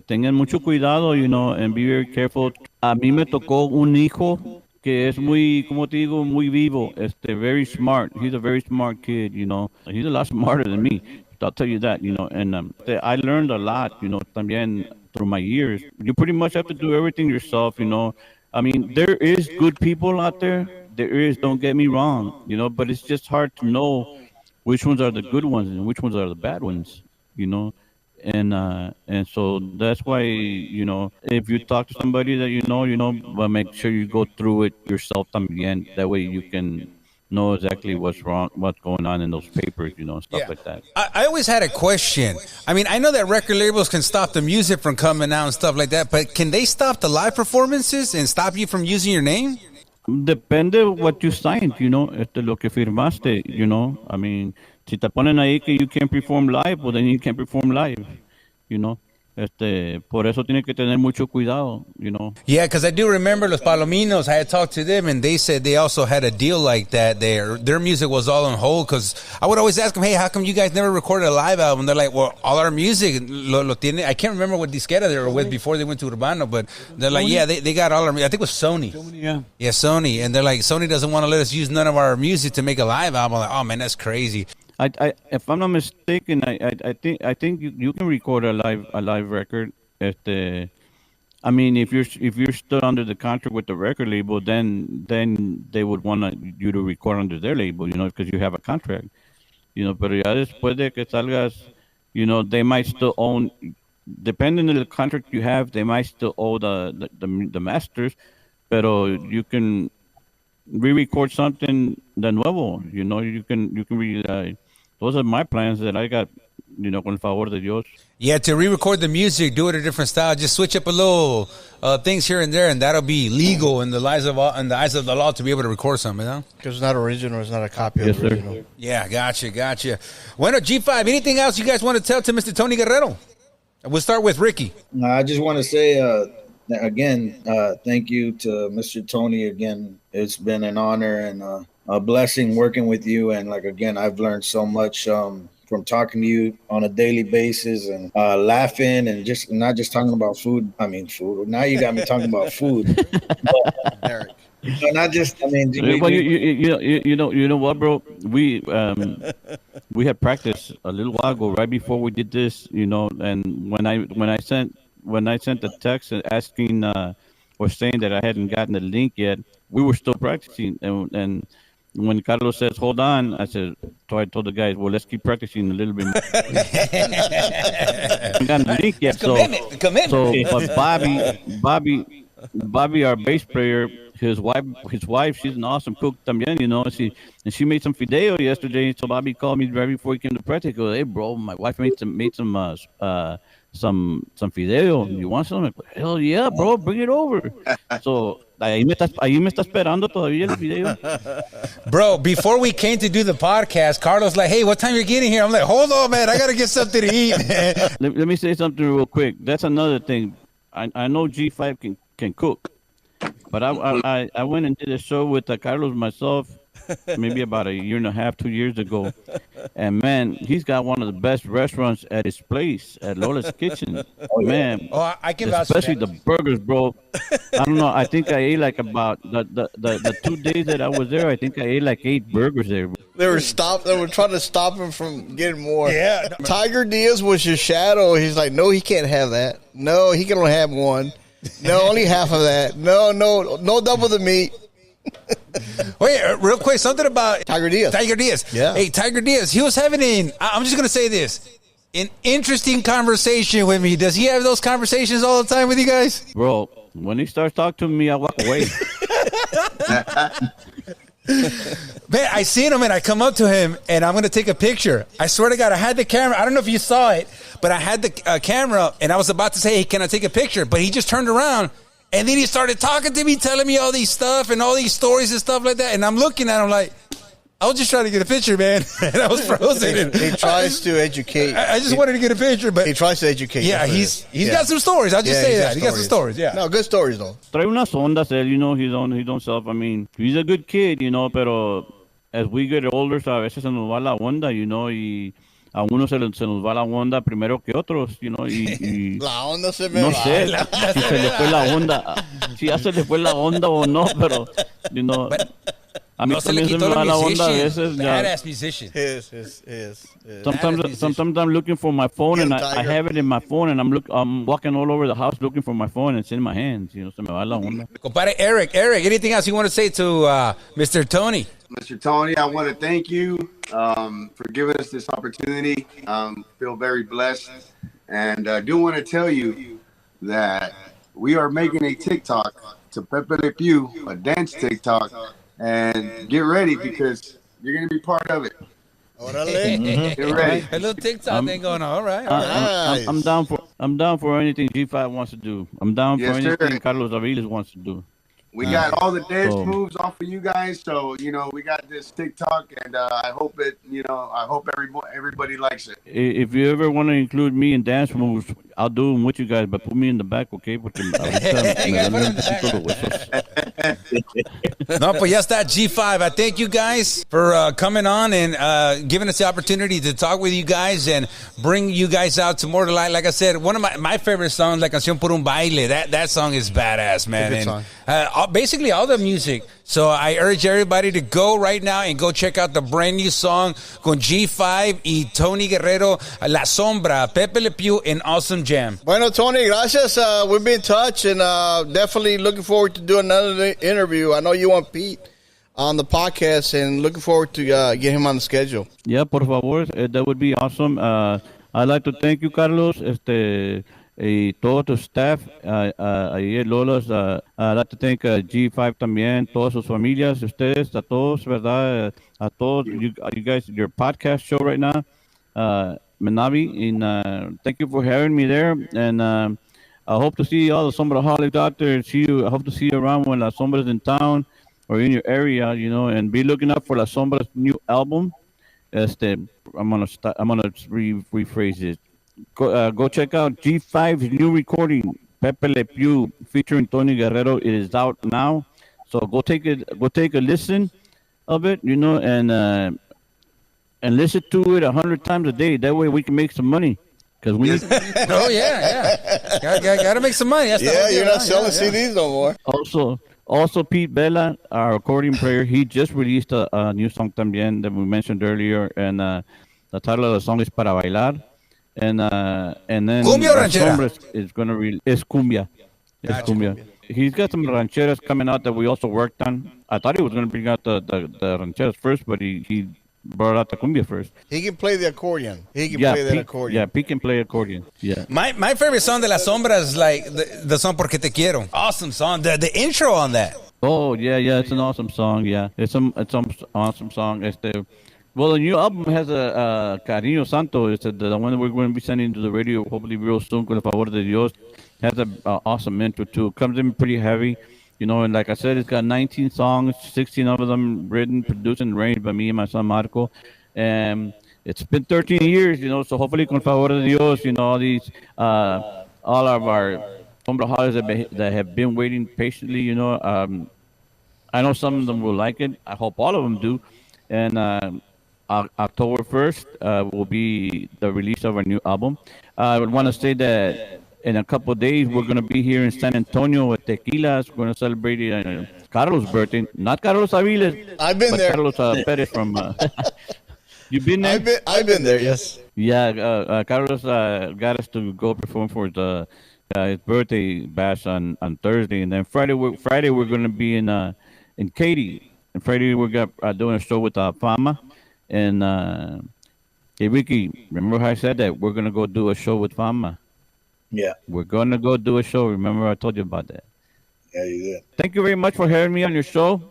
Tengan mucho cuidado, and be very careful. A mí me tocó un hijo que es muy, como te digo, muy vivo, very smart. He's a very smart kid, He's a lot smarter than me. I'll tell you that, and I learned a lot, también through my years. You pretty much have to do everything yourself, I mean, there is good people out there. There is, don't get me wrong, but it's just hard to know which ones are the good ones and which ones are the bad ones, and so that's why, if you talk to somebody that but make sure you go through it yourself también. That way you can know exactly what's wrong, what's going on in those papers, stuff like that. I always had a question. I mean, I know that record labels can stop the music from coming out and stuff like that, but can they stop the live performances and stop you from using your name? Depende what you signed, lo que firmaste, I mean, si te ponen ahí que you can't perform live, well then you can't perform live, por eso tiene que tener mucho cuidado, Yeah, because I do remember Los Palominos. I had talked to them, and they said they also had a deal like that. Their music was all on hold, because I would always ask them, hey, how come you guys never recorded a live album? They're like, well, all our music, lo tiene. I can't remember what disquera they were with before they went to Urbano, but they're like, yeah, they got all our music. I think it was Sony. Yeah, Sony. And they're like, Sony doesn't want to let us use none of our music to make a live album. I'm like, oh, man, that's crazy. If I'm not mistaken, I think you can record a live record. I mean, if you're still under the contract with the record label, then they would want you to record under their label, because you have a contract, Pero ya después de que salgas, they might still own, depending on the contract you have, they might still own the masters, pero you can re-record something de nuevo, you can those are my plans that I got, con el favor de Dios. Yeah, to re-record the music, do it a different style, just switch up a little things here and there, and that'll be legal in the eyes of the law to be able to record something, huh? Because it's not original, it's not a copy of the original. Sir. Yeah, gotcha. Bueno, G5, anything else you guys want to tell to Mr. Tony Guerrero? We'll start with Ricky. I just want to say, again, thank you to Mr. Tony again. It's been an honor and a blessing working with you. And again, I've learned so much from talking to you on a daily basis and laughing and just not just talking about food. I mean, food. Now you got me talking about food. But, not just. I mean, well, you know what, bro? We we had practiced a little while ago, right before we did this, and when I sent the text asking or saying that I hadn't gotten the link yet, we were still practicing, and when Carlos says, "Hold on," I told the guys, "Well, let's keep practicing a little bit more." Haven't gotten the link yet, Commitment. so, but Bobby, our bass player, his wife, she's an awesome cook también, she made some fideo yesterday. So Bobby called me right before he came to practice. He goes, "Hey, bro, my wife made some fideo. You want some?" I'm like, "Hell yeah, bro, bring it over." So ahí me está esperando todavía el fideo. Bro, before we came to do the podcast, Carlos like, "Hey, what time you're getting here?" I'm like, "Hold on, man, I gotta get something to eat." Let me say something real quick. That's another thing. I know G5 can cook, but I went and did a show with Carlos myself, maybe about a year and a half, 2 years ago, and man, he's got one of the best restaurants at his place at Lola's Kitchen. Man, I can vouch for especially that. the burgers, bro. I don't know. I think I ate like about the 2 days that I was there. I think I ate like 8 burgers there. They were trying to stop him from getting more. Yeah. Tiger Diaz was your shadow. He's like, no, he can't have that. No, he can only have one. No, only half of that. No, double the meat. Wait, real quick, something about Tiger Diaz. Yeah. Hey, Tiger Diaz, he was having I'm just going to say this, an interesting conversation with me. Does he have those conversations all the time with you guys? Bro, when he starts talking to me, I walk away. Man, I seen him and I come up to him and I'm going to take a picture. I swear to God, I had the camera. I don't know if you saw it, but I had the camera and I was about to say, "Hey, can I take a picture?" But he just turned around and then he started talking to me, telling me all these stuff and all these stories and stuff like that. And I'm looking at him like, I was just trying to get a picture, man. And I was frozen. He tries to educate. I just wanted to get a picture, but he tries to educate. yeah, he's got some stories. I'll just say that. He got some stories, yeah. No, good stories, though. Trae unas ondas, his own self. I mean, he's a good kid, pero as we get older, a veces se nos va la onda, y a uno se nos va la onda primero que otros, y La onda se me no va. sé si se le fue la onda, si ya se le fue la onda o no, pero, a mí No se le también se quitó me la va la onda a musician. veces. Ya. Badass musician. Sometimes I'm looking for my phone and I Tiger. have it in my phone and I'm walking all over the house looking for my phone and it's in my hands. Se me va la onda. Compadre Eric, anything else you want to say to Mr. Tony? Mr. Tony, I want to thank you for giving us this opportunity. Feel very blessed. And I do want to tell you that we are making a TikTok to Pepe Le Pew, a dance TikTok. And get ready because you're going to be part of it. Orale. Get ready. A little TikTok thing going on. All right. Nice. I'm down for anything G5 wants to do. I'm down for Yes, sir. anything Carlos Aviles wants to do. We got all the dance So- moves off of you guys. So, we got this TikTok and I hope everybody likes it. If you ever want to include me in dance moves, I'll do them with you guys, but put me in the back, okay? Porque Hey, guys, put him in No, pues ya está, G5. I thank you guys for coming on and giving us the opportunity to talk with you guys and bring you guys out to more to light. Like I said, one of my favorite songs, La Canción por un Baile, that song is badass, man. It's a good And basically all the music. So I urge everybody to go right now and go check out the brand new song con G5 y Tony Guerrero, La Sombra, Pepe Le Pew, and Awesome Jam. Bueno, Tony, gracias. We'll be in touch and definitely looking forward to doing another interview. I know you want Pete on the podcast and looking forward to get him on the schedule. Yeah, por favor, that would be awesome. I'd like to thank you, Carlos, y todo tu staff, ahí en Lola's. I'd like to thank G5 también, todas sus familias, ustedes, a todos, ¿verdad? A todos, you guys, your podcast show right now, Menavi, and thank you for having me there. And I hope to see all the Sombra holics out there. I hope to see you around when La Sombra's in town or in your area, and be looking up for La Sombra's new album. I'm gonna rephrase it. Go check out G5's new recording, Pepe Le Pew, featuring Tony Guerrero. It is out now, so go take a listen of it, and listen to it 100 times a day. That way we can make some money. Cause we need, Oh, yeah. Gotta make some money. That's the whole You're deal, not selling CDs no more. also Pete Bella, our accordion player, he just released a new song también that we mentioned earlier, and The title of the song is Para Bailar. And then Cumbia or La ranchera? Sombra is going to it's cumbia. It's Gotcha. cumbia. He's got some rancheras coming out that we also worked on. I thought he was going to bring out the rancheras first, but he brought out the cumbia first. He can play the accordion. He can play that Pete, accordion. Yeah, Pete can play accordion. Yeah. My favorite song de La Sombra is like the song Porque Te Quiero. Awesome song. The intro on that. Oh yeah, it's an awesome song. Yeah, it's some awesome song. Well, the new album has a Cariño Santo. It's the one that we're going to be sending to the radio hopefully real soon. Con el favor de Dios, has a awesome intro too. It comes in pretty heavy, and like I said, it's got 19 songs, 16 of them written, produced, and arranged by me and my son Marco. And it's been 13 years, so hopefully con el favor de Dios, all these, all of our Sombra holidays that have been waiting patiently, I know some of them will like it. I hope all of them do. And October 1st will be the release of our new album. I would want to say that in a couple of days, we're going to be here in San Antonio at Tequilas. We're going to celebrate Carlos' birthday. Not Carlos Aviles. I've been there. Carlos Perez from... You've been there? I've been there, yes. Yeah, Carlos got us to go perform for his birthday bash on Thursday. And then Friday we're going to be in Katy. And Friday we're doing a show with Fama. And hey, Ricky, remember how I said that? We're going to go do a show with Fama. Yeah. We're going to go do a show. Remember I told you about that? Yeah, you did. Thank you very much for having me on your show.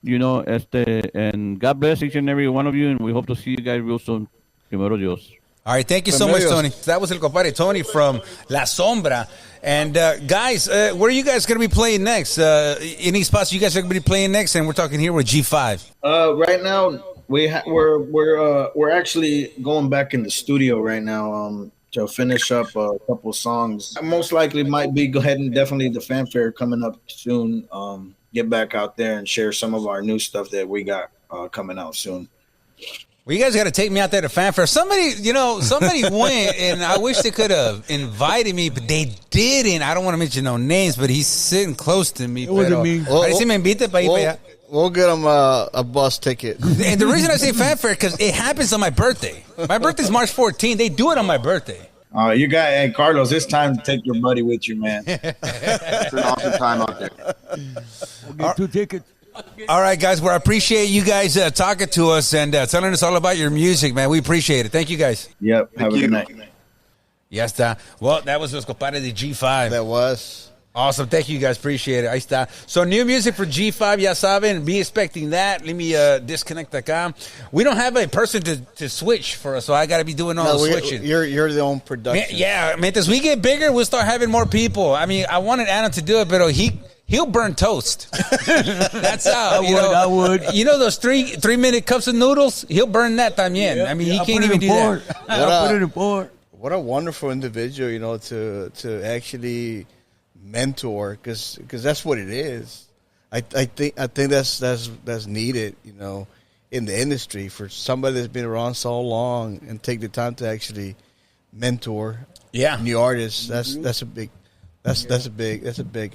And God bless each and every one of you. And we hope to see you guys real soon. Primero Dios. All right, thank you so much, Tony. That was el compadre Tony from La Sombra. And guys, where are you guys going to be playing next? Any spots you guys are going to be playing next? And we're talking here with G5. Right now, we're actually going back in the studio right now to finish up a couple songs. I most likely might be go ahead and definitely the fanfare coming up soon. Get back out there and share some of our new stuff that we got coming out soon. Well, you guys got to take me out there to fanfare. Somebody went, and I wish they could have invited me, but they didn't. I don't want to mention no names, but he's sitting close to me. It wasn't me. Ahí sí me invita para ir para allá. We'll get him a bus ticket. And the reason I say fanfare because it happens on my birthday. My birthday's March 14th. They do it on my birthday. Hey, Carlos, it's time to take your buddy with you, man. It's an awesome time out there. We'll get 2 tickets. All right, guys. Well, I appreciate you guys talking to us and telling us all about your music, man. We appreciate it. Thank you, guys. Yep. Have a good night. Ya está. Well, that was los compadres de G5. That was. Awesome. Thank you, guys. Appreciate it. Ahí está. So, new music for G5, ya saben. Be expecting that. Let me disconnect acá. We don't have a person to switch for us, so I got to be doing all the switching. You're the own production. Yeah. As we get bigger, we'll start having more people. I mean, I wanted Adam to do it, but he'll burn toast. That's how. I would. You know those 3-minute cups of noodles? He'll burn that también. Yeah, I mean, he I'll can't put even it do in that. I'll put it in port. What a wonderful individual, to actually mentor, because that's what it is. I think that's needed, in the industry for somebody that's been around so long and take the time to actually mentor new artists. That's a big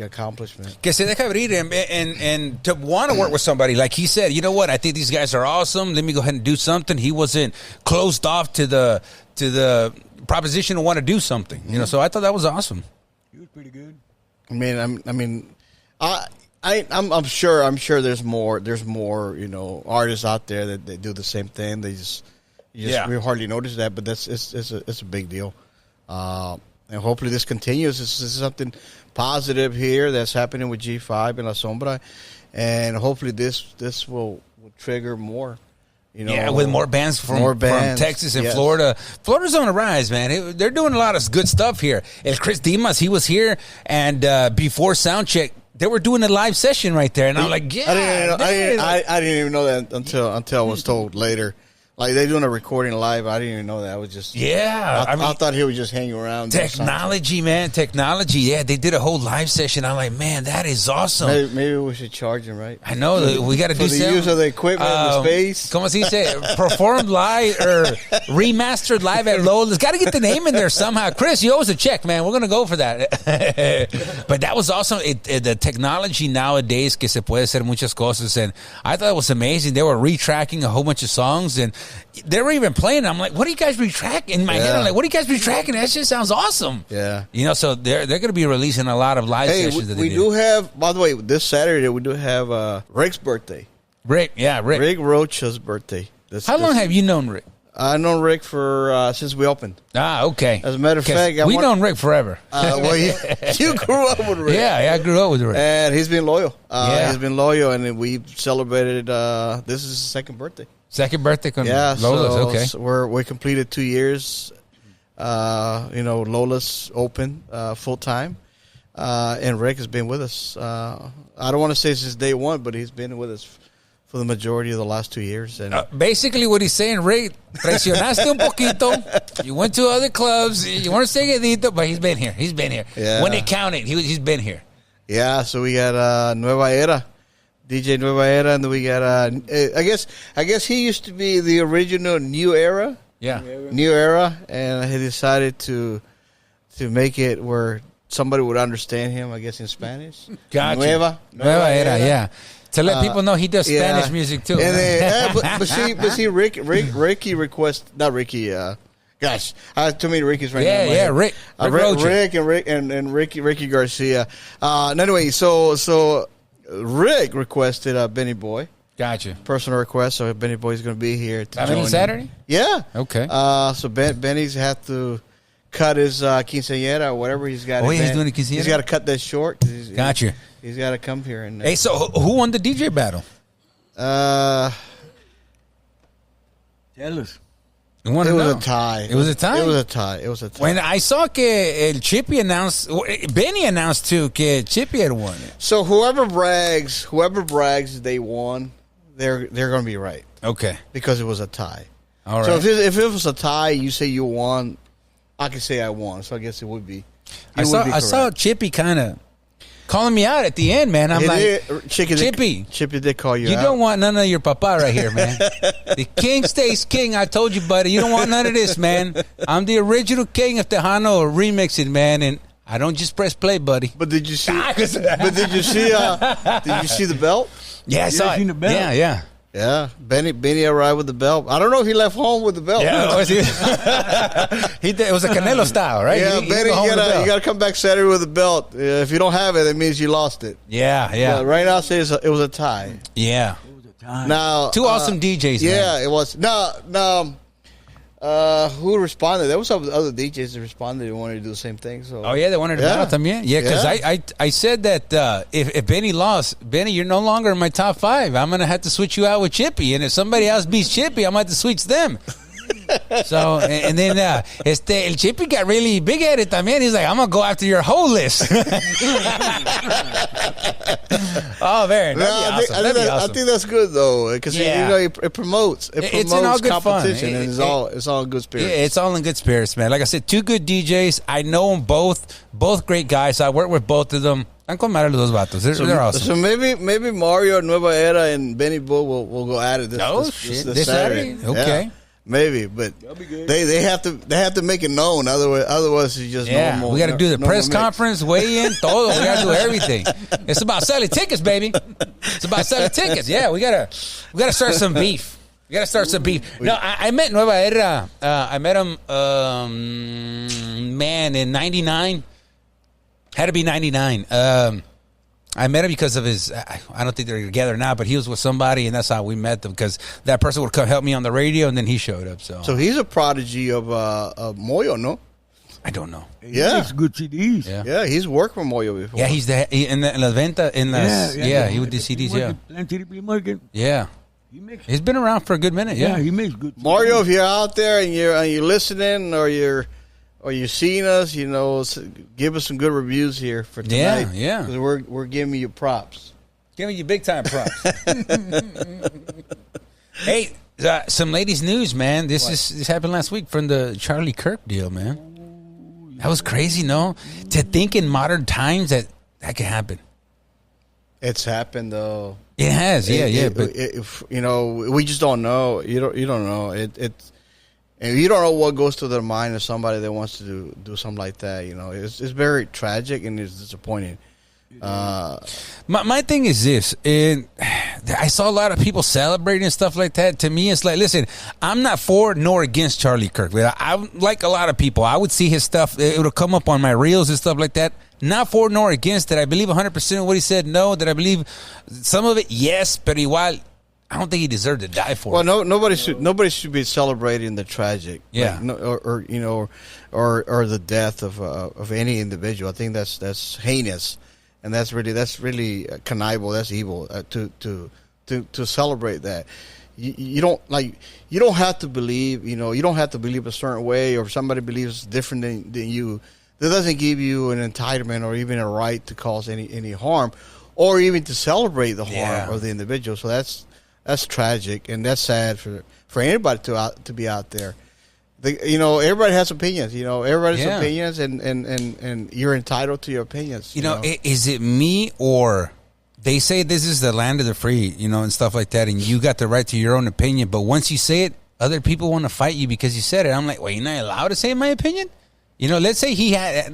accomplishment. Que se deja abrir and to want to work with somebody like he said. You know what? I think these guys are awesome. Let me go ahead and do something. He wasn't closed off to the proposition to want to do something. So I thought that was awesome. He was pretty good. I'm sure there's more artists out there that do the same thing. We hardly notice that, but it's a big deal. And hopefully this continues. This is something positive here that's happening with G5 and La Sombra, and hopefully this will trigger more. With more bands from Texas and Florida. Florida's on the rise, man. They're doing a lot of good stuff here. El Chris Dimas, he was here, and before Soundcheck, they were doing a live session right there, and I'm like, yeah. I didn't even know that until I was told later. Like, they're doing a recording live. I didn't even know that. I was just... Yeah. I thought he was just hanging around. Technology, man. Technology. Yeah, they did a whole live session. I'm like, man, that is awesome. Maybe we should charge him, right? I know. We got to do something. For the use of the equipment and the space. Como se dice? Performed live or remastered live at Lola's. Got to get the name in there somehow. Chris, you owe us a check, man. We're going to go for that. But that was awesome. The technology nowadays que se puede hacer muchas cosas. And I thought it was amazing. They were retracking a whole bunch of songs. And they were even playing. I'm like, what are you guys retracting? In my head, I'm like, what are you guys retracting? That shit sounds awesome. Yeah. You know, so they're going to be releasing a lot of live sessions. We do have, by the way, this Saturday, we do have Rick's birthday. Rick. Rick Rocha's birthay. How long have you known Rick? I've known Rick for since we opened. Ah, okay. As a matter of fact, we've known Rick forever. Well, you grew up with Rick. Yeah, I grew up with Rick. And he's been loyal. He's been loyal, and we celebrated, this is his second birthday. Second birthday con Lola's, okay. So we completed 2 years. Lola's open full time. And Rick has been with us. I don't want to say since day one, but he's been with us for the majority of the last 2 years. And basically what he's saying, Rick, presionaste un poquito. You went to other clubs. You weren't seguidito, but he's been here. He's been here. Yeah. When it counted, he's been here. Yeah, so we got Nueva Era, DJ Nueva Era, and then we got I guess he used to be the original New Era. Yeah. New Era, and he decided to make it where somebody would understand him, I guess, in Spanish. Gotcha. Nueva Era, yeah. To let people know he does Spanish music too. And then, but see, Ricky request, not Ricky. Gosh, I have too many Rickies right now. Yeah, Rick and Ricky Garcia. Anyway, so Rick requested Benny Boy. Gotcha. Personal request, so Benny Boy's going to be here. On Saturday? Yeah. Okay. So Benny's had to cut his quinceañera or whatever he's got. Oh, yeah, he's doing a quinceañera? He's got to cut that short. Gotcha. He's got to come here. And hey, so who won the DJ battle? Tell us. It was a tie. It was a tie? It was a tie. When I saw que Chippy announced, Benny announced too que Chippy had won it. So whoever brags they won, they're going to be right. Okay. Because it was a tie. All right. So if it was a tie, you say you won, I can say I won. So I guess it would be. I saw Chippy kind of calling me out at the end, man. I'm Chippy did call you out. You don't want none of your papa right here, man. The king stays king. I told you, buddy. You don't want none of this, man. I'm the original king of Tejano remixing, man, and I don't just press play, buddy. But did you see? Did you see the belt? Yeah, I saw it. The belt? Yeah. Benny arrived with the belt. I don't know if he left home with the belt. Yeah, it was a Canelo style, right? Yeah, Benny, you got to come back Saturday with the belt. If you don't have it, it means you lost it. Yeah. But right now, it was a tie. Yeah. It was a tie. Now, two awesome DJs. Yeah, man. it was. No. Who responded? There was some other DJs that responded and wanted to do the same thing. So. Oh, yeah, they wanted to battle también. Yeah, because I said that if Benny lost, Benny, you're no longer in my top 5. I'm going to have to switch you out with Chippy. And if somebody else beats Chippy, I'm going to have to switch them. So, and then El Chippy got really big-headed también. He's like, I'm going to go after your whole list. Oh, man. I think that's good, though, because it promotes in all good competition, fun. And it's all in good spirits. Yeah, it's all in good spirits, man. Like I said, 2 good DJs. I know them both great guys. I work with both of them. I'm con madre los dos vatos. They're awesome. So maybe Mario, Nueva Era, and Benny Bull will go at it this Saturday. Okay. Yeah. Maybe, but they have to make it known. Otherwise, it's just normal. We got to do the press conference, weigh in, todo. We got to do everything. It's about selling tickets, baby. It's about selling tickets. Yeah, we gotta start some beef. We gotta start some beef. No, I met Nueva Era. I met him, in '99. Had to be '99. I met him because of his. I don't think they're together now, but he was with somebody, and that's how we met them. Because that person would come help me on the radio, and then he showed up. So he's a prodigy of Moyo, no? I don't know. He makes good CDs. Yeah, he's worked for Moyo before. Yeah, he's in la venta he would do CDs. Yeah. He's been around for a good minute. Yeah, he makes good. Mario, if you're out there and you're listening or you're seeing us, give us some good reviews here for tonight. Yeah. Because we're giving you props. Giving you big time props. Hey, some ladies' news, man. This happened last week from the Charlie Kirk deal, man. That was crazy, no? To think in modern times that could happen. It's happened though. It has, but we just don't know. You don't know. And you don't know what goes through their mind of somebody that wants to do something like that. It's very tragic and it's disappointing. My thing is this, and I saw a lot of people celebrating and stuff like that. To me, it's like, listen, I'm not for nor against Charlie Kirk. I like a lot of people. I would see his stuff. It would come up on my reels and stuff like that. Not for nor against it. I believe 100% of what he said, no. That I believe some of it, yes. But I don't think he deserved to die for it. Well, nobody should be celebrating the tragic, yeah, or the death of any individual. I think that's heinous, and that's really connivable. That's evil to celebrate that. You don't have to believe. You don't have to believe a certain way, or if somebody believes different than you. That doesn't give you an entitlement or even a right to cause any harm, or even to celebrate the harm of the individual. So that's tragic, and that's sad for anybody to be out there. Everybody has opinions. Everybody has opinions, and you're entitled to your opinions. Is it me, or they say this is the land of the free, and stuff like that, and you got the right to your own opinion, but once you say it, other people want to fight you because you said it. I'm like, well, you're not allowed to say my opinion? Let's say he had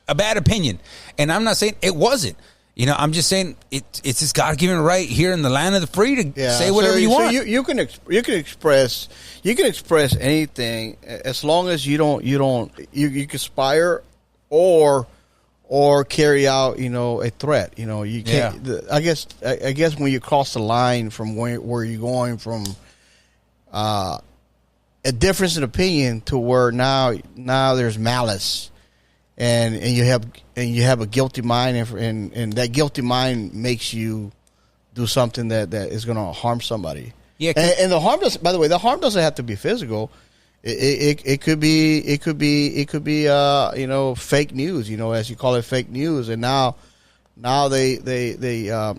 a bad opinion, and I'm not saying it wasn't. I'm just saying it's his God-given right here in the land of the free to say whatever you want. So you can express anything as long as you conspire or carry out a threat. You can't. Yeah. I guess when you cross the line from where you're going from a difference in opinion to where now there's malice. And you have a guilty mind, and that guilty mind makes you do something that is going to harm somebody. Yeah, and the harm doesn't. By the way, the harm doesn't have to be physical. It could be fake news. As you call it, fake news. And now they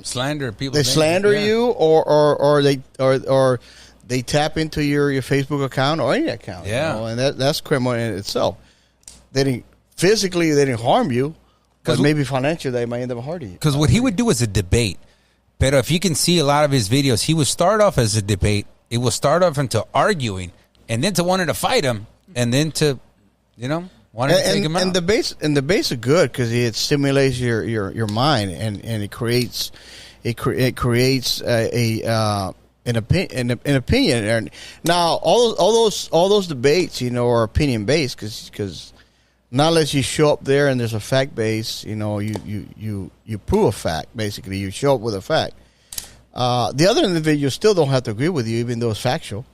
slander people. They slander you, or they tap into your Facebook account or any account. Yeah, and that's criminal in itself. Physically, they didn't harm you, but maybe financially, they might end up hurting you. Because what he would do is a debate. But if you can see a lot of his videos, he would start off as a debate. It will start off into arguing, and then to wanting to fight him, and then to, wanting to take him out. And debates are good because it stimulates your mind, and it creates an opinion. And now all those debates, are opinion based because. Not unless you show up there and there's a fact base, you prove a fact. Basically, you show up with a fact. The other individuals still don't have to agree with you, even though it's factual,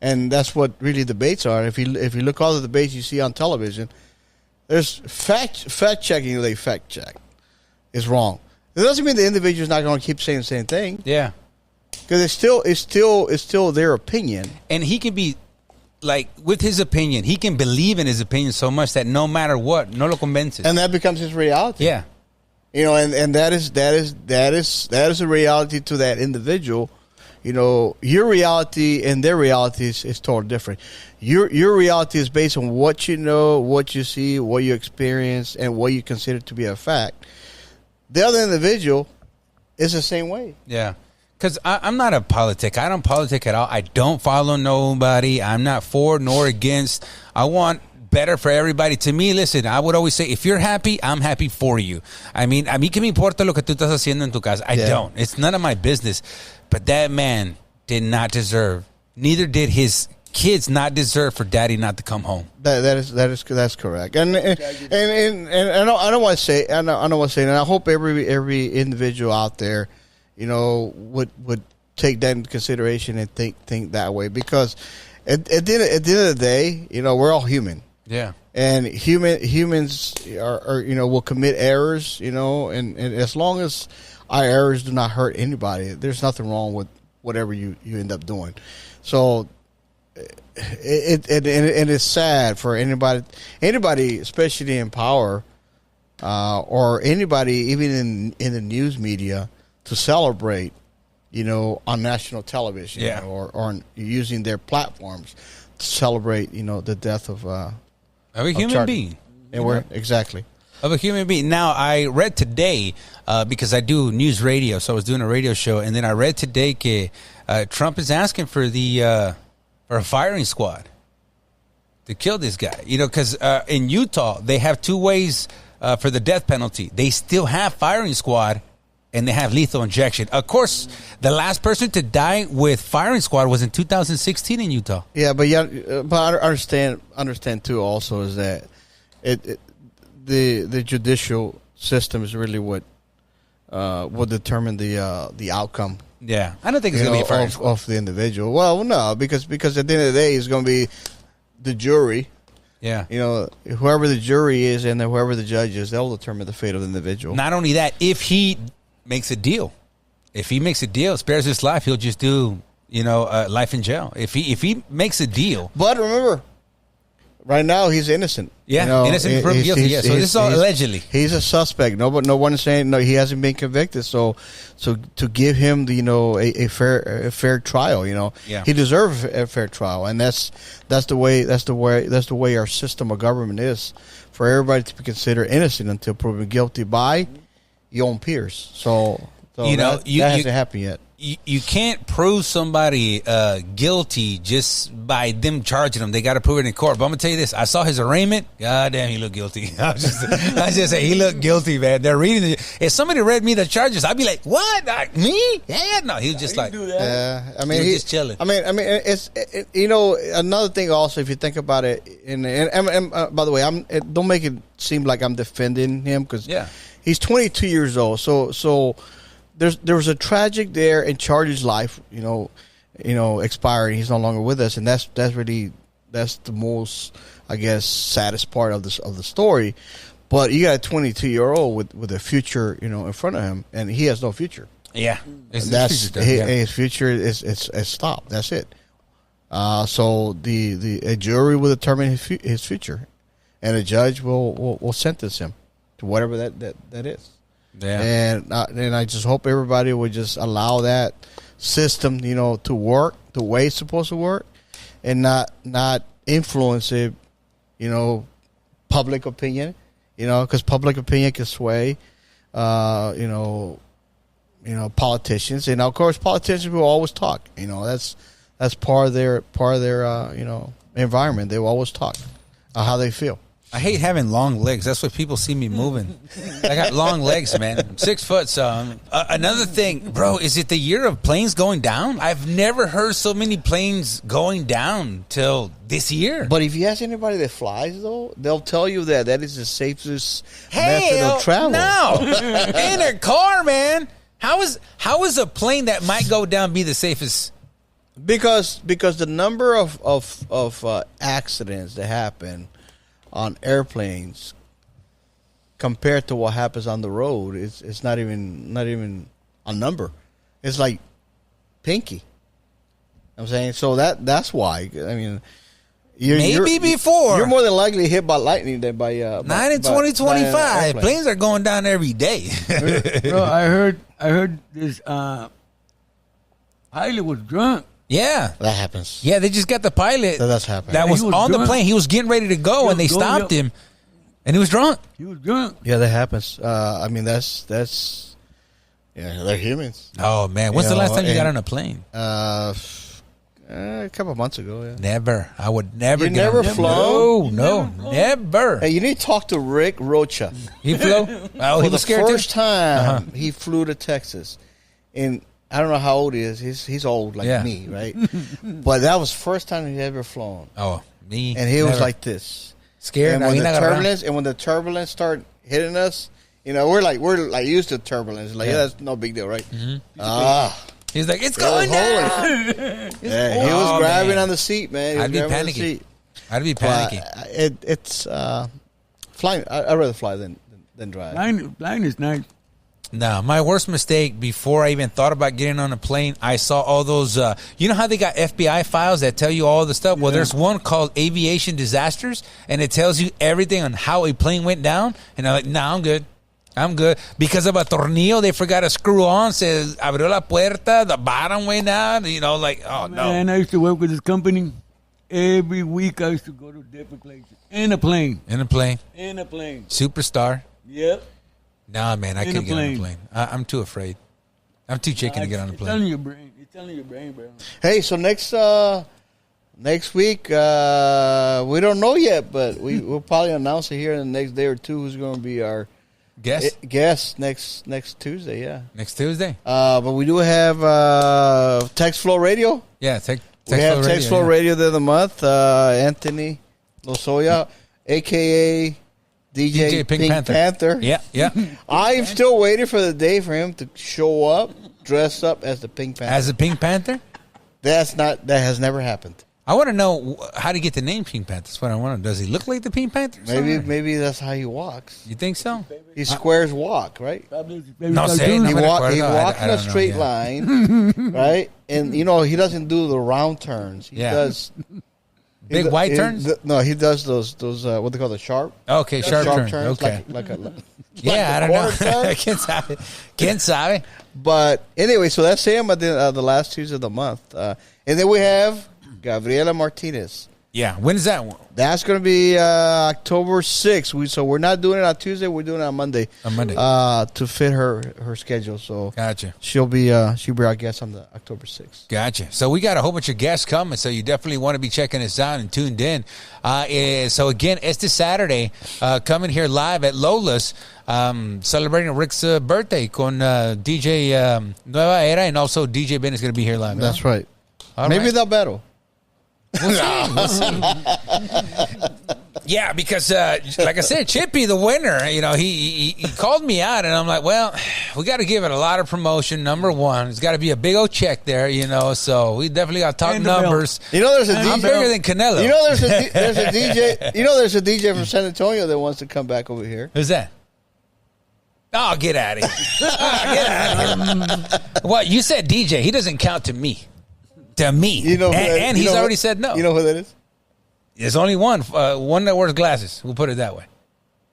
and that's what really debates are. If you look at all the debates you see on television, there's fact checking. They fact check is wrong. It doesn't mean the individual is not going to keep saying the same thing. Yeah, because it's still their opinion, and he can be. Like, with his opinion, he can believe in his opinion so much that no matter what, no lo convences. And that becomes his reality. Yeah. And that is a reality to that individual. Your reality and their reality is totally different. Your reality is based on what you know, what you see, what you experience, and what you consider to be a fact. The other individual is the same way. Yeah. Because I'm not a politic. I don't politic at all. I don't follow nobody. I'm not for nor against. I want better for everybody. To me, listen, I would always say, if you're happy, I'm happy for you. I mean, a mí que me importa lo que tú estás haciendo en tu casa. I don't. It's none of my business. But that man did not deserve, neither did his kids not deserve for daddy not to come home. That's correct. And I don't want to say, and I hope every individual out there, would take that into consideration and think that way, because at the end of the day, we're all human. Yeah. And humans are will commit errors, and as long as our errors do not hurt anybody, there's nothing wrong with whatever you end up doing. So it's sad for anybody, especially in power, or anybody even in the news media, to celebrate, on national television, or using their platforms to celebrate, the death of a human being. And exactly. Of a human being. Now, I read today, because I do news radio, so I was doing a radio show, and then I read today that Trump is asking for for a firing squad to kill this guy. Because in Utah, they have two ways for the death penalty. They still have firing squad, and they have lethal injection. Of course, the last person to die with firing squad was in 2016 in Utah. Yeah, but I understand too. Also, is that the judicial system is really what will determine the outcome. Yeah, I don't think it's going to be a firing squad of the individual. Well, no, because at the end of the day, it's going to be the jury. Yeah, whoever the jury is and whoever the judge is, they'll determine the fate of the individual. Not only that, if he makes a deal, spares his life, he'll just do life in jail. If he makes a deal, but remember, right now he's innocent. Yeah, innocent proven guilty. Yeah, so this is all allegedly. He's a suspect. No one is saying no. He hasn't been convicted. So to give him a fair trial. Yeah. He deserves a fair trial, and that's the way our system of government is, for everybody to be considered innocent until proven guilty by your own peers. So that hasn't happened yet. You can't prove somebody guilty just by them charging them. They got to prove it in court. But I'm gonna tell you this: I saw his arraignment. God damn, he looked guilty. I just say he looked guilty, man. They're reading it. If somebody read me the charges, I'd be like, "What? Me? Yeah, no." He was just like, I mean, he was just chilling. I mean, it's another thing also. If you think about it, and by the way, don't make it seem like I'm defending him, because he's 22 years old. So. There was a tragic there, and Charlie's life, expired. He's no longer with us, and that's the most, I guess, saddest part of the story. But you got a 22-year-old with a future, in front of him, and he has no future. Yeah, his future is stopped. That's it. So a jury will determine his future, and a judge will sentence him to whatever that is. Yeah. And I just hope everybody would just allow that system, to work the way it's supposed to work, and not influence it, public opinion, because public opinion can sway, politicians, and of course politicians will always talk. That's part of their environment. They will always talk how they feel. I hate having long legs. That's why people see me moving. I got long legs, man. I'm 6 foot. So another thing, bro, is it the year of planes going down? I've never heard so many planes going down till this year. But if you ask anybody that flies, though, they'll tell you that is the safest method of travel. No, in a car, man. How is a plane that might go down be the safest? Because the number of accidents that happen on airplanes compared to what happens on the road, it's not even a number. It's like pinky. I'm saying, so that's why. I mean, you're more than likely hit by lightning than by not in 2025. Planes are going down every day. Bro, I heard this pilot was drunk. Yeah, that happens. Yeah, they just got the pilot. That's happening. That was on the plane. He was getting ready to go, and they stopped him, and he was drunk. He was drunk. Yeah, that happens. I mean, that's they're humans. Oh man, when's the last time you got on a plane? A couple of months ago. Yeah. Never. I would never. You never flown? No, never. Hey, you need to talk to Rick Rocha. He flew. Oh, he was scared too. First time he flew to Texas, and I don't know how old he is. He's old like me, right? But that was the first time he ever flown. Oh, me. And he was like this, scared. And when the turbulence started hitting us, we're like used to turbulence. Like that's no big deal, right? Mm-hmm. He's like, it's going down. He was grabbing on the seat, man. I'd be panicking. It's flying. I'd rather fly than drive. Flying is nice. No, my worst mistake before I even thought about getting on a plane, I saw all those, you know how they got FBI files that tell you all the stuff? Well, there's one called Aviation Disasters, and it tells you everything on how a plane went down. And I'm like, no, I'm good. Because of a tornillo, they forgot to screw on, says, abrió la puerta, the bottom went out, oh, no. Man, I used to work with this company. Every week I used to go to different places. In a plane. Superstar. Yep. Nah, man, I couldn't get on a plane. I'm too afraid. I'm too chicken to get on a plane. It's telling your brain, bro. Hey, so next Next week, we don't know yet, but we'll probably announce it here in the next day or two who's going to be our guest next Tuesday. Yeah, next Tuesday. But we do have Text Flow Radio. Yeah, we have Text Flow Radio of the month. Anthony Lozoya, a.k.a. DJ Pink Panther. Yeah. I am still waiting for the day for him to show up, dressed up as the Pink Panther. As the Pink Panther? That has never happened. I want to know how to get the name Pink Panther. That's what I want to know. Does he look like the Pink Panther? Maybe that's how he walks. You think so? He squares walk, right? No, he walks in a straight line, right? And, he doesn't do the round turns. He does... Big white turns? He does those what they call the sharp. Okay, sharp turns. Okay. I don't know. ¿Quién sabe? But anyway, so that's him at the last Tuesday of the month. And then we have Gabriela Martinez. Yeah, when is that one? That's going to be October 6th. So we're not doing it on Tuesday. We're doing it on Monday. To fit her schedule. So gotcha. She'll be our guest on the October 6th. Gotcha. So we got a whole bunch of guests coming. So you definitely want to be checking us out and tuned in. So again, it's this Saturday, coming here live at Lola's, celebrating Rick's birthday con DJ Nueva Era, and also DJ Ben is going to be here live. That's right. Maybe they'll battle. We'll see. Yeah, because like I said, Chippy, the winner, he called me out, and I'm like, well, we got to give it a lot of promotion. Number one, it's got to be a big old check there, so we definitely got to talk numbers. There's a DJ. I'm bigger than Canelo. There's a DJ. There's a DJ from San Antonio that wants to come back over here. Who's that? Oh, get out of here! Get out of here! What you said, DJ? He doesn't count to me. To me, and he's already said no. You know who that is? There's only one that wears glasses. We'll put it that way.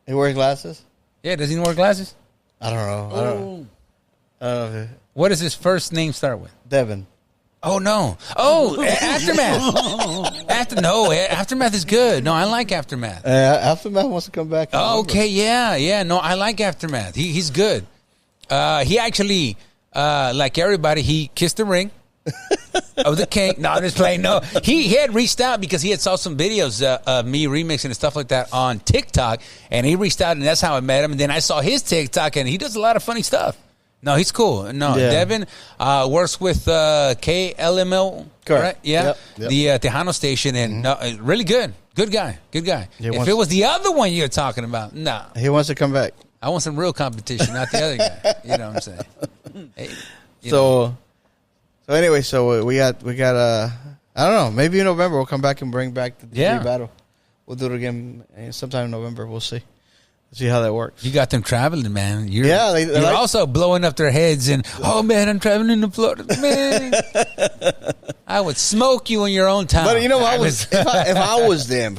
He wears glasses? Yeah, does he wear glasses? I don't know. I don't know. What does his first name start with? Devin. Oh, no. Oh, Aftermath. Aftermath is good. No, I like Aftermath. Aftermath wants to come back. Oh, okay, yeah. No, I like Aftermath. He's good. He actually, like everybody, he kissed the ring. Of the king. No, I'm just playing. No, he had reached out because he had saw some videos of me remixing and stuff like that on TikTok, and he reached out, and that's how I met him. And then I saw his TikTok, and he does a lot of funny stuff. No, he's cool. No, yeah. Devin works with KLML, correct? Yeah, yep. The Tejano station, and really good guy. If it was the other one you're talking about, no, he wants to come back. I want some real competition, not the other guy. You know what I'm saying? Hey, So anyway, we got I don't know, maybe in November we'll come back and bring back the DJ battle. We'll do it again sometime in November. We'll see how that works. You got them traveling, man. You're like, also blowing up their heads and, oh, man, I'm traveling to Florida. Man, I would smoke you in your own town. But, if I was them,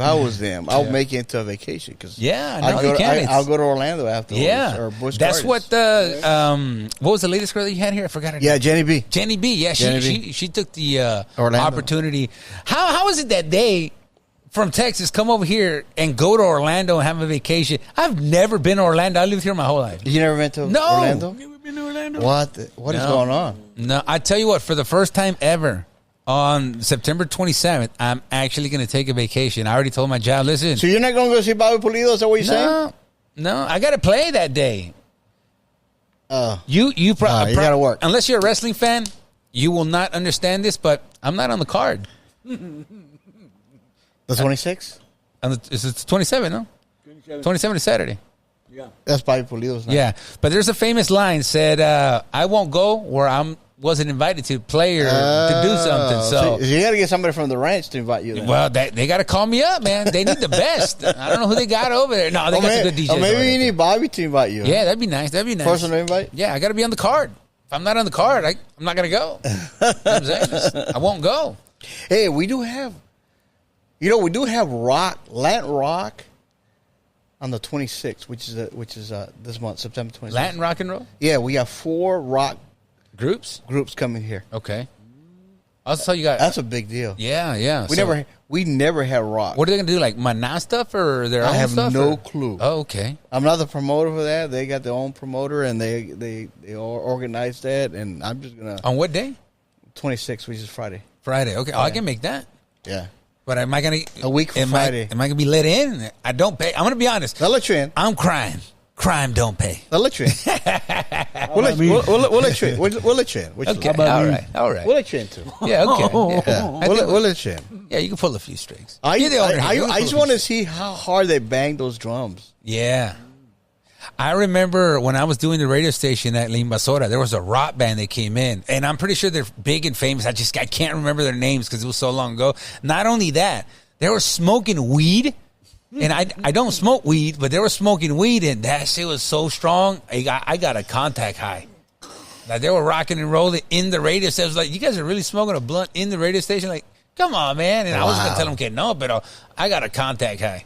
I'll make it into a vacation. Cause I'll go to Orlando afterwards. Yeah. Or Busch That's Gardens. What what was the latest girl that you had here? I forgot her name. Yeah, Jenny B. Jenny B. Yeah, she took the opportunity. How is it that they... from Texas, come over here and go to Orlando and have a vacation? I've never been to Orlando. I lived here my whole life. You never been to Orlando? Never been to Orlando? What is going on? No, I tell you what, for the first time ever, on September 27th, I'm actually going to take a vacation. I already told my job, listen. So you're not going to go see Bobby Pulido? Is that what you're saying? No, I got to play that day. You got to work. Unless you're a wrestling fan, you will not understand this, but I'm not on the card. The 26th? It's 27, no? 27 is Saturday. Yeah. That's Bobby Pulido's night. Yeah. But there's a famous line said, I won't go where I wasn't invited to play or to do something. So you got to get somebody from the ranch to invite you then. Well, they got to call me up, man. They need the best. I don't know who they got over there. No, they got some good DJs. Maybe you need Bobby to invite you. Yeah, that'd be nice. Personal invite? Yeah, I got to be on the card. If I'm not on the card, I'm not going to go. You know what I'm saying? I won't go. Hey, we do have... we do have Latin Rock on the 26th, which is this month, September 26th. Latin rock and roll? Yeah, we have 4 rock groups coming here. Okay. Also, you got that's a big deal. Yeah. We never had rock. What are they gonna do? Like Maná stuff or their own stuff? I have no clue. Oh, okay. I'm not the promoter for that. They got their own promoter and they organize that. And I'm just gonna on what day? 26th, which is Friday. Okay. Oh, I can make that. Yeah. But am I gonna A week from Friday. Am I gonna be let in? I don't pay. I'm gonna be honest. They'll let you in. I'm crying. Crime don't pay. They'll let you in. We'll let you in. We'll let you in. Okay. All right. We'll let you in too. Yeah. Okay. Yeah. We'll let you in. Yeah, you can pull a few strings. I You're the owner here. You can I pull just a want few to see how hard they bang those drums. Yeah. I remember when I was doing the radio station at La Invasora, there was a rock band that came in, and I'm pretty sure they're big and famous. I can't remember their names because it was so long ago. Not only that, they were smoking weed, and I don't smoke weed, but they were smoking weed, and that shit was so strong. I got a contact high. Like they were rocking and rolling in the radio station. I was like, you guys are really smoking a blunt in the radio station? Like, come on, man. And I was going to tell them, no, but I got a contact high.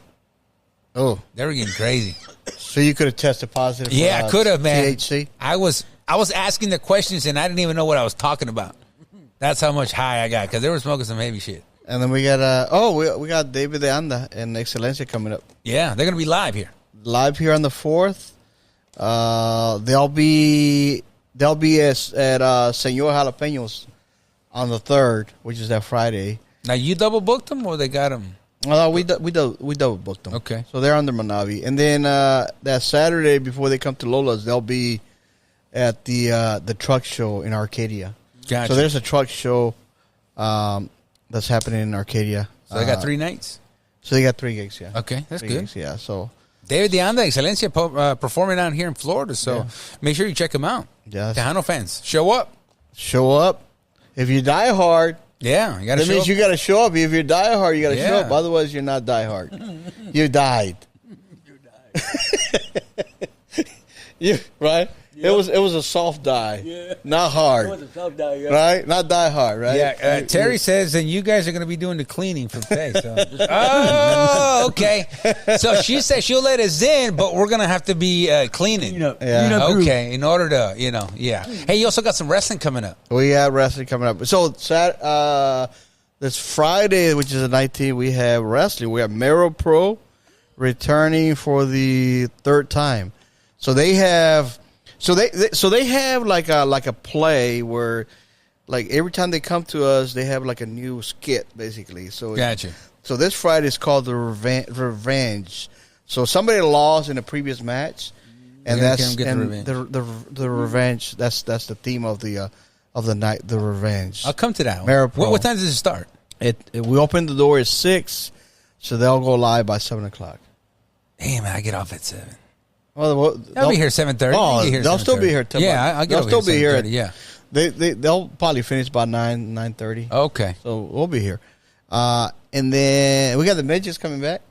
Oh. They were getting crazy. So you could have tested positive. Yeah, I could have, man. THC. I was asking the questions and I didn't even know what I was talking about. That's how much high I got because they were smoking some heavy shit. And then we got we got David de Anda and Excelencia coming up. Yeah, they're gonna be live here. Live here on the 4th. They'll be at Senor Jalapenos on the 3rd, which is that Friday. Now you double booked them or they got them? We double booked them. Okay, so they're under Menavi, and then that Saturday before they come to Lola's, they'll be at the truck show in Arcadia. Gotcha. So there's a truck show that's happening in Arcadia. So they got 3 nights. So they got 3 gigs. Yeah. Okay, that's 3 good. Gigs, yeah. So David de Anda, Excelencia, performing out here in Florida. So make sure you check them out. Yeah. Tejano fans, show up. Show up. If you die hard. Yeah, you got to show up. That means you got to show up. If you're die hard, you got to show up. Otherwise, you're not die hard. You died. Right? Yep. It was a soft die, not hard. It was a soft die, right? Not die hard, right? Yeah. Terry says, and you guys are going to be doing the cleaning for pay. So. Oh, okay. So she says she'll let us in, but we're going to have to be cleaning. Yeah. Okay. In order to, yeah. Hey, you also got some wrestling coming up. We have wrestling coming up. So this Friday, which is the 19th, we have wrestling. We have Mero Pro returning for the 3rd time. So they have. So they have like a play where, like, every time they come to us, they have like a new skit basically. So gotcha. So this Friday is called the Revenge. So somebody lost in a previous match, and that's the revenge. That's the theme of the night. The Revenge. I'll come to that one. What time does it start? We open the door at 6, so they'll go live by 7:00. Damn, man, I get off at 7. Well, they'll be here 7:30. Oh, they'll still be here. Yeah, I'll get they'll still be here. Yeah, they'll probably finish by 9:30. Okay, so we'll be here. And then we got the midgets coming back.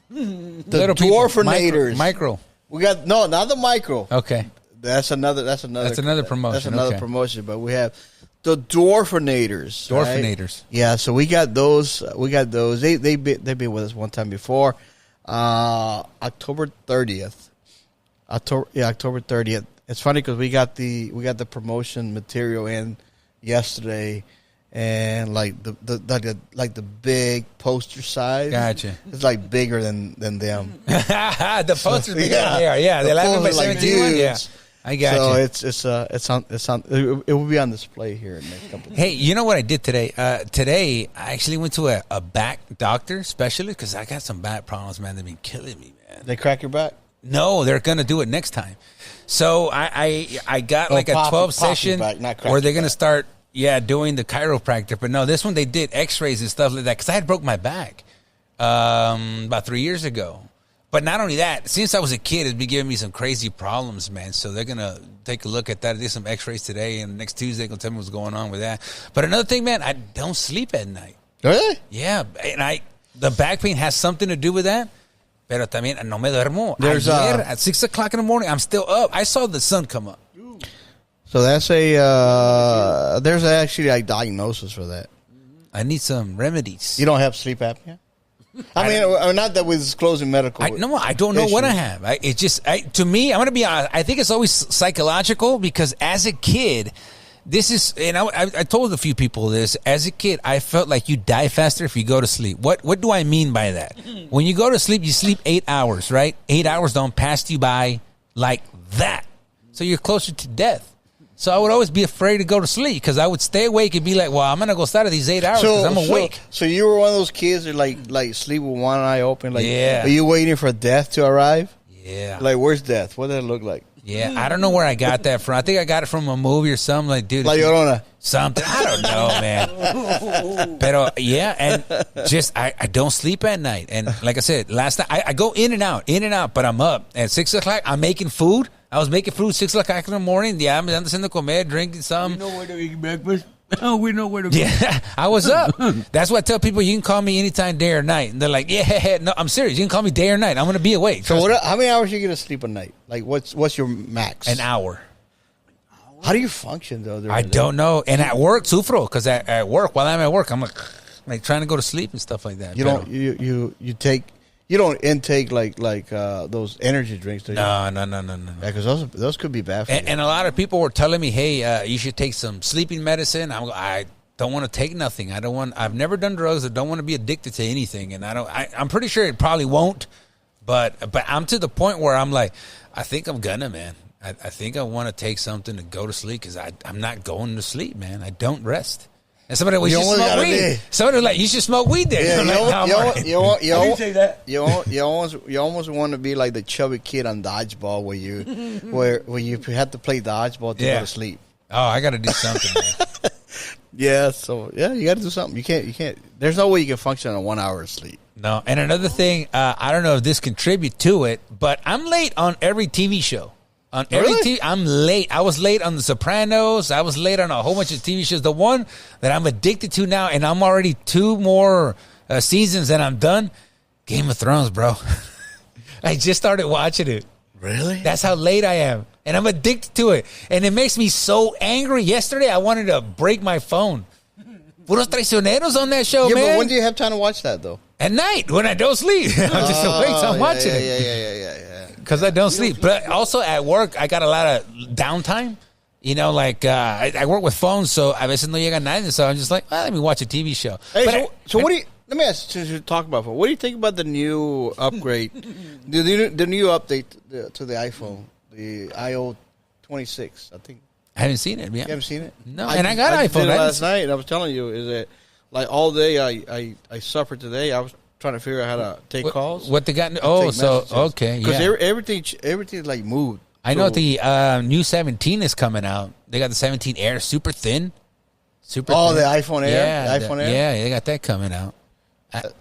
The Dwarfinators. Micro. We got not the micro. Okay, that's another promotion. That's another promotion. But we have the Dwarfinators. Dwarfinators. Right? Yeah. So we got those. They've been with us one time before. October 30th. October 30th. It's funny because we got the promotion material in yesterday, and like the big poster size. Gotcha. It's like bigger than them. The poster's bigger than they are. Yeah, the 11 by 17. Yeah, I got you. So it will be on display here in the next couple of days. Hey, you know what I did today? Today I actually went to a back doctor specialist because I got some back problems, man. They've been killing me, man. They crack your back? No, they're going to do it next time. So I got like a 12 session where they're going to start, doing the chiropractor. But no, this one they did x-rays and stuff like that because I had broke my back about 3 years ago. But not only that, since I was a kid, it's been giving me some crazy problems, man. So they're going to take a look at that. I did some x-rays today, and next Tuesday they're going to tell me what's going on with that. But another thing, man, I don't sleep at night. Really? Yeah, and the back pain has something to do with that. Pero también no me duermo. Ayer, at 6 o'clock in the morning, I'm still up. I saw the sun come up. So that's there's actually a diagnosis for that. I need some remedies. You don't have sleep apnea? I mean, not that we're disclosing medical. No, I don't know what I have. It's just, to me, I'm going to be honest, I think it's always psychological because as a kid, this is, and I told a few people this. As a kid, I felt like you die faster if you go to sleep. What do I mean by that? When you go to sleep, you sleep 8 hours, right? 8 hours don't pass you by like that. So you're closer to death. So I would always be afraid to go to sleep because I would stay awake and be like, well, I'm going to go start at these 8 hours because I'm awake. So you were one of those kids that like sleep with one eye open? Like, yeah. Are you waiting for death to arrive? Yeah. Like, where's death? What did it look like? Yeah, I don't know where I got that from. I think I got it from a movie or something. Like, dude. La Llorona. Something. I don't know, man. But, yeah, and just I don't sleep at night. And like I said, last night, I go in and out, but I'm up. At 6 o'clock, I'm making food. I was making food 6 o'clock in the morning. Yeah, I'm haciendo comer, drinking something. We know where to eat breakfast. We know where to go. Yeah, I was up. That's why I tell people you can call me anytime, day or night. And they're like, yeah, no, I'm serious. You can call me day or night. I'm going to be awake. So how many hours are you going to sleep a night? Like, what's your max? An hour. How do you function, though? I don't know. And at work, sufro, because at work, while I'm at work, I'm like trying to go to sleep and stuff like that. You don't intake like those energy drinks, do you? No. Yeah, because those could be bad for you. And a lot of people were telling me, hey, you should take some sleeping medicine. I don't want to take nothing. I've never done drugs. I don't want to be addicted to anything. And I'm pretty sure it probably won't. But I'm to the point where I'm like, I think I'm gonna, man. I think I want to take something to go to sleep because I'm not going to sleep, man. I don't rest. And somebody was, you should smoke weed. Somebody was like, you should smoke weed then. You almost want to be like the chubby kid on dodgeball where you have to play dodgeball to go to sleep. Oh, I got to do something, man. Yeah, so you got to do something. You can't. There's no way you can function on 1 hour of sleep. No, and another thing, I don't know if this contribute to it, but I'm late on every TV show. On every TV, I'm late. I was late on The Sopranos. I was late on a whole bunch of TV shows. The one that I'm addicted to now, and I'm already 2 more seasons and I'm done, Game of Thrones, bro. I just started watching it. Really? That's how late I am. And I'm addicted to it. And it makes me so angry. Yesterday, I wanted to break my phone. Puros traicioneros on that show, man. Yeah, but when do you have time to watch that, though? At night, when I don't sleep. I'm just awake, so I'm watching it. Yeah. Because I don't sleep. But also at work, I got a lot of downtime. You know, like I work with phones, so a veces no llega nadie. So I'm just like, let me watch a TV show. Hey, what do you... Let me ask you to talk about. What do you think about the new upgrade, the new update to the iPhone, the IO26? I think I haven't seen it. Yeah. You haven't seen it? No, and I got an iPhone. Did it last night, and I was telling you, is that like all day I suffered today. I was trying to figure out how to take calls. What they got? Oh, so messages. Okay, because everything like moved. I know the new 17 is coming out. They got the 17 Air, super thin. The iPhone Air. Yeah, the iPhone Air. Yeah, they got that coming out.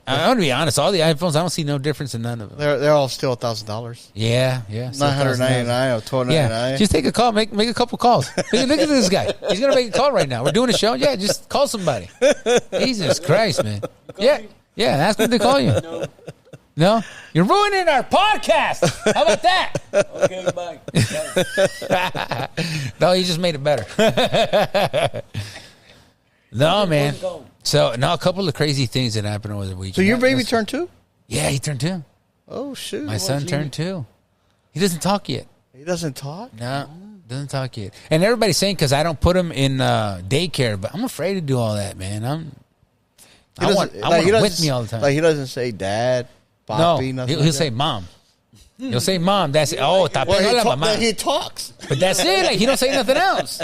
I want to be honest. All the iPhones, I don't see no difference in none of them. They're all still $1,000. Yeah. $999 or $1299. Yeah, just take a call. Make a couple calls. Look at this guy. He's gonna make a call right now. We're doing a show. Yeah, just call somebody. Jesus Christ, man. Yeah. Ask them to call you. No, you're ruining our podcast. How about that? Okay, bye. No, you just made it better. No, man. So, a couple of crazy things that happened over the weekend. So your baby turned 2? Yeah, he turned 2. Oh, shoot. My son turned 2. He doesn't talk yet. He doesn't talk? No, doesn't talk yet. And everybody's saying because I don't put him in daycare, but I'm afraid to do all that, man. I want him with me all the time. Like he doesn't say dad, papi, no, nothing. He'll say mom. He'll say mom. That's it. Oh, he talks. But that's it. Like he don't say nothing else.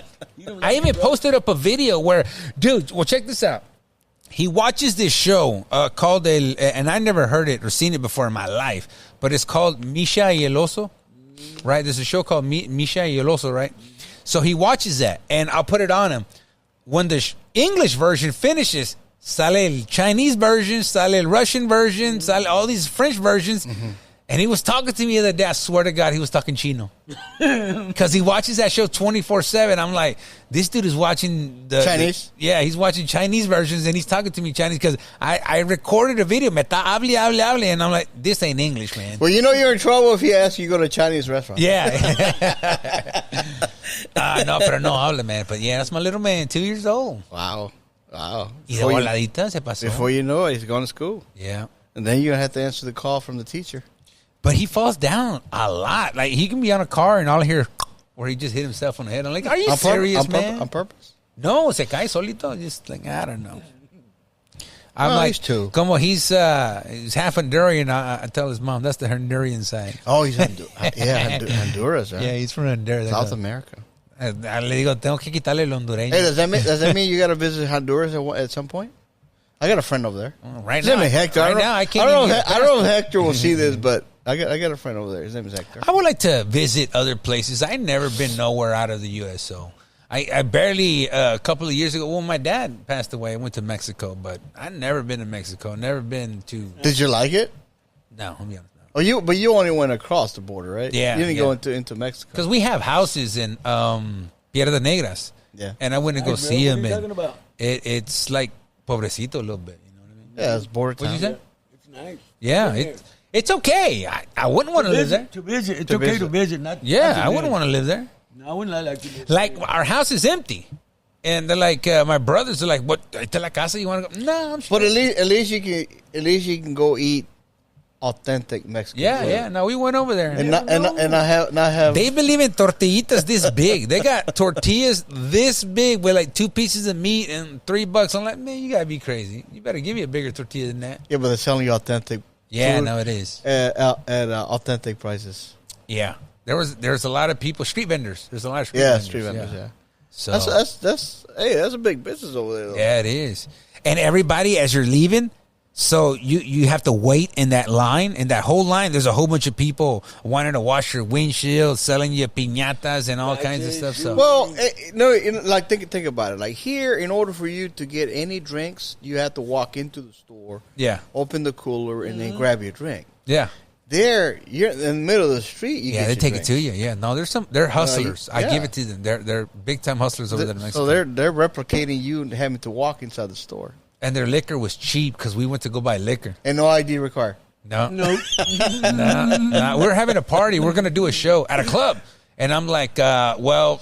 I even posted up a video where, dude, well, check this out. He watches this show called and I never heard it or seen it before in my life, but it's called Misha y el Oso, right? There's a show called Misha y el Oso, right? So he watches that, and I'll put it on him. When the English version finishes, sale el Chinese version, sale el Russian version, sale all these French versions. Mm-hmm. And he was talking to me the other day. I swear to God, he was talking Chino. Because he watches that show 24/7. I'm like, this dude is watching the Chinese? He's watching Chinese versions, and he's talking to me Chinese because I recorded a video. Me está hable. And I'm like, this ain't English, man. Well, you know you're in trouble if he asks you to go to a Chinese restaurant. Yeah. No, pero no habla, man. But yeah, that's my little man, 2 years old. Wow. Y de voladita se pasó. Before you know it, he's going to school. Yeah. And then you're going to have to answer the call from the teacher. But he falls down a lot. Like, he can be on a car and I'll hear where he just hit himself on the head. I'm like, are you serious, man? On purpose? No, se cae solito. Just like, I don't know. I'm like, he's 2. Como he's half Honduran. I tell his mom, that's the Honduran side. Oh, he's Honduras. Right? Yeah, he's from Honduras. South America. Le digo, tengo que quitarle el hondureño. Hey, does that mean you got to visit Honduras at some point? I got a friend over there. Right His name now, is Hector. right now, I can't. I even don't know if Hector will see this, but I got a friend over there. His name is Hector. I would like to visit other places. I've never been nowhere out of the U.S., so I barely, a couple of years ago, well, my dad passed away. I went to Mexico, but I've never been to Mexico. Never been to... Did you like it? No, I'll be honest. Oh, you only went across the border, right? Yeah. You didn't go into Mexico. Because we have houses in Piedras Negras. Yeah. And I went to go see What them. are you And talking about? it's like pobrecito a little bit. You know what I mean? Yeah, it's border What'd town. you say? It's nice. Yeah, it's okay. I wouldn't want to live there. To visit. It's To okay visit. to visit. Not Yeah, I wouldn't want to live there. No, I wouldn't like to visit. Like, our house is empty. And they're like, my brothers are like, what, esta la casa, you want to go? No, I'm But sure. at least you can go eat authentic Mexican food. Yeah. No, we went over there. And I have They believe in tortillitas this big. They got tortillas this big with like 2 pieces of meat and $3. I'm like, man, you gotta be crazy. You better give me a bigger tortilla than that. yeah, but they're selling you authentic. Yeah, food no, it is. at authentic prices. Yeah, there's a lot of people, street vendors. There's a lot of street Yeah, vendors. street vendors. Yeah, So that's a big business over there. Though. yeah, it is. And everybody, as you're leaving, so you have to wait in that line, in that whole line. There's a whole bunch of people wanting to wash your windshield, selling you piñatas and all kinds of stuff. So Well, no, like think about it. Like here, in order for you to get any drinks, you have to walk into the store, yeah, open the cooler, and then grab your drink. yeah. There, you're in the middle of the street. You Yeah, get they your take drinks. it to you. Yeah, no, they're hustlers. I yeah. give it to them. They're big time hustlers over there in Mexico. So they're replicating you and having to walk inside the store, And their liquor was cheap because we went to go buy liquor. and no ID required. No, no, we're having a party. We're gonna do a show at a club, and I'm like, well,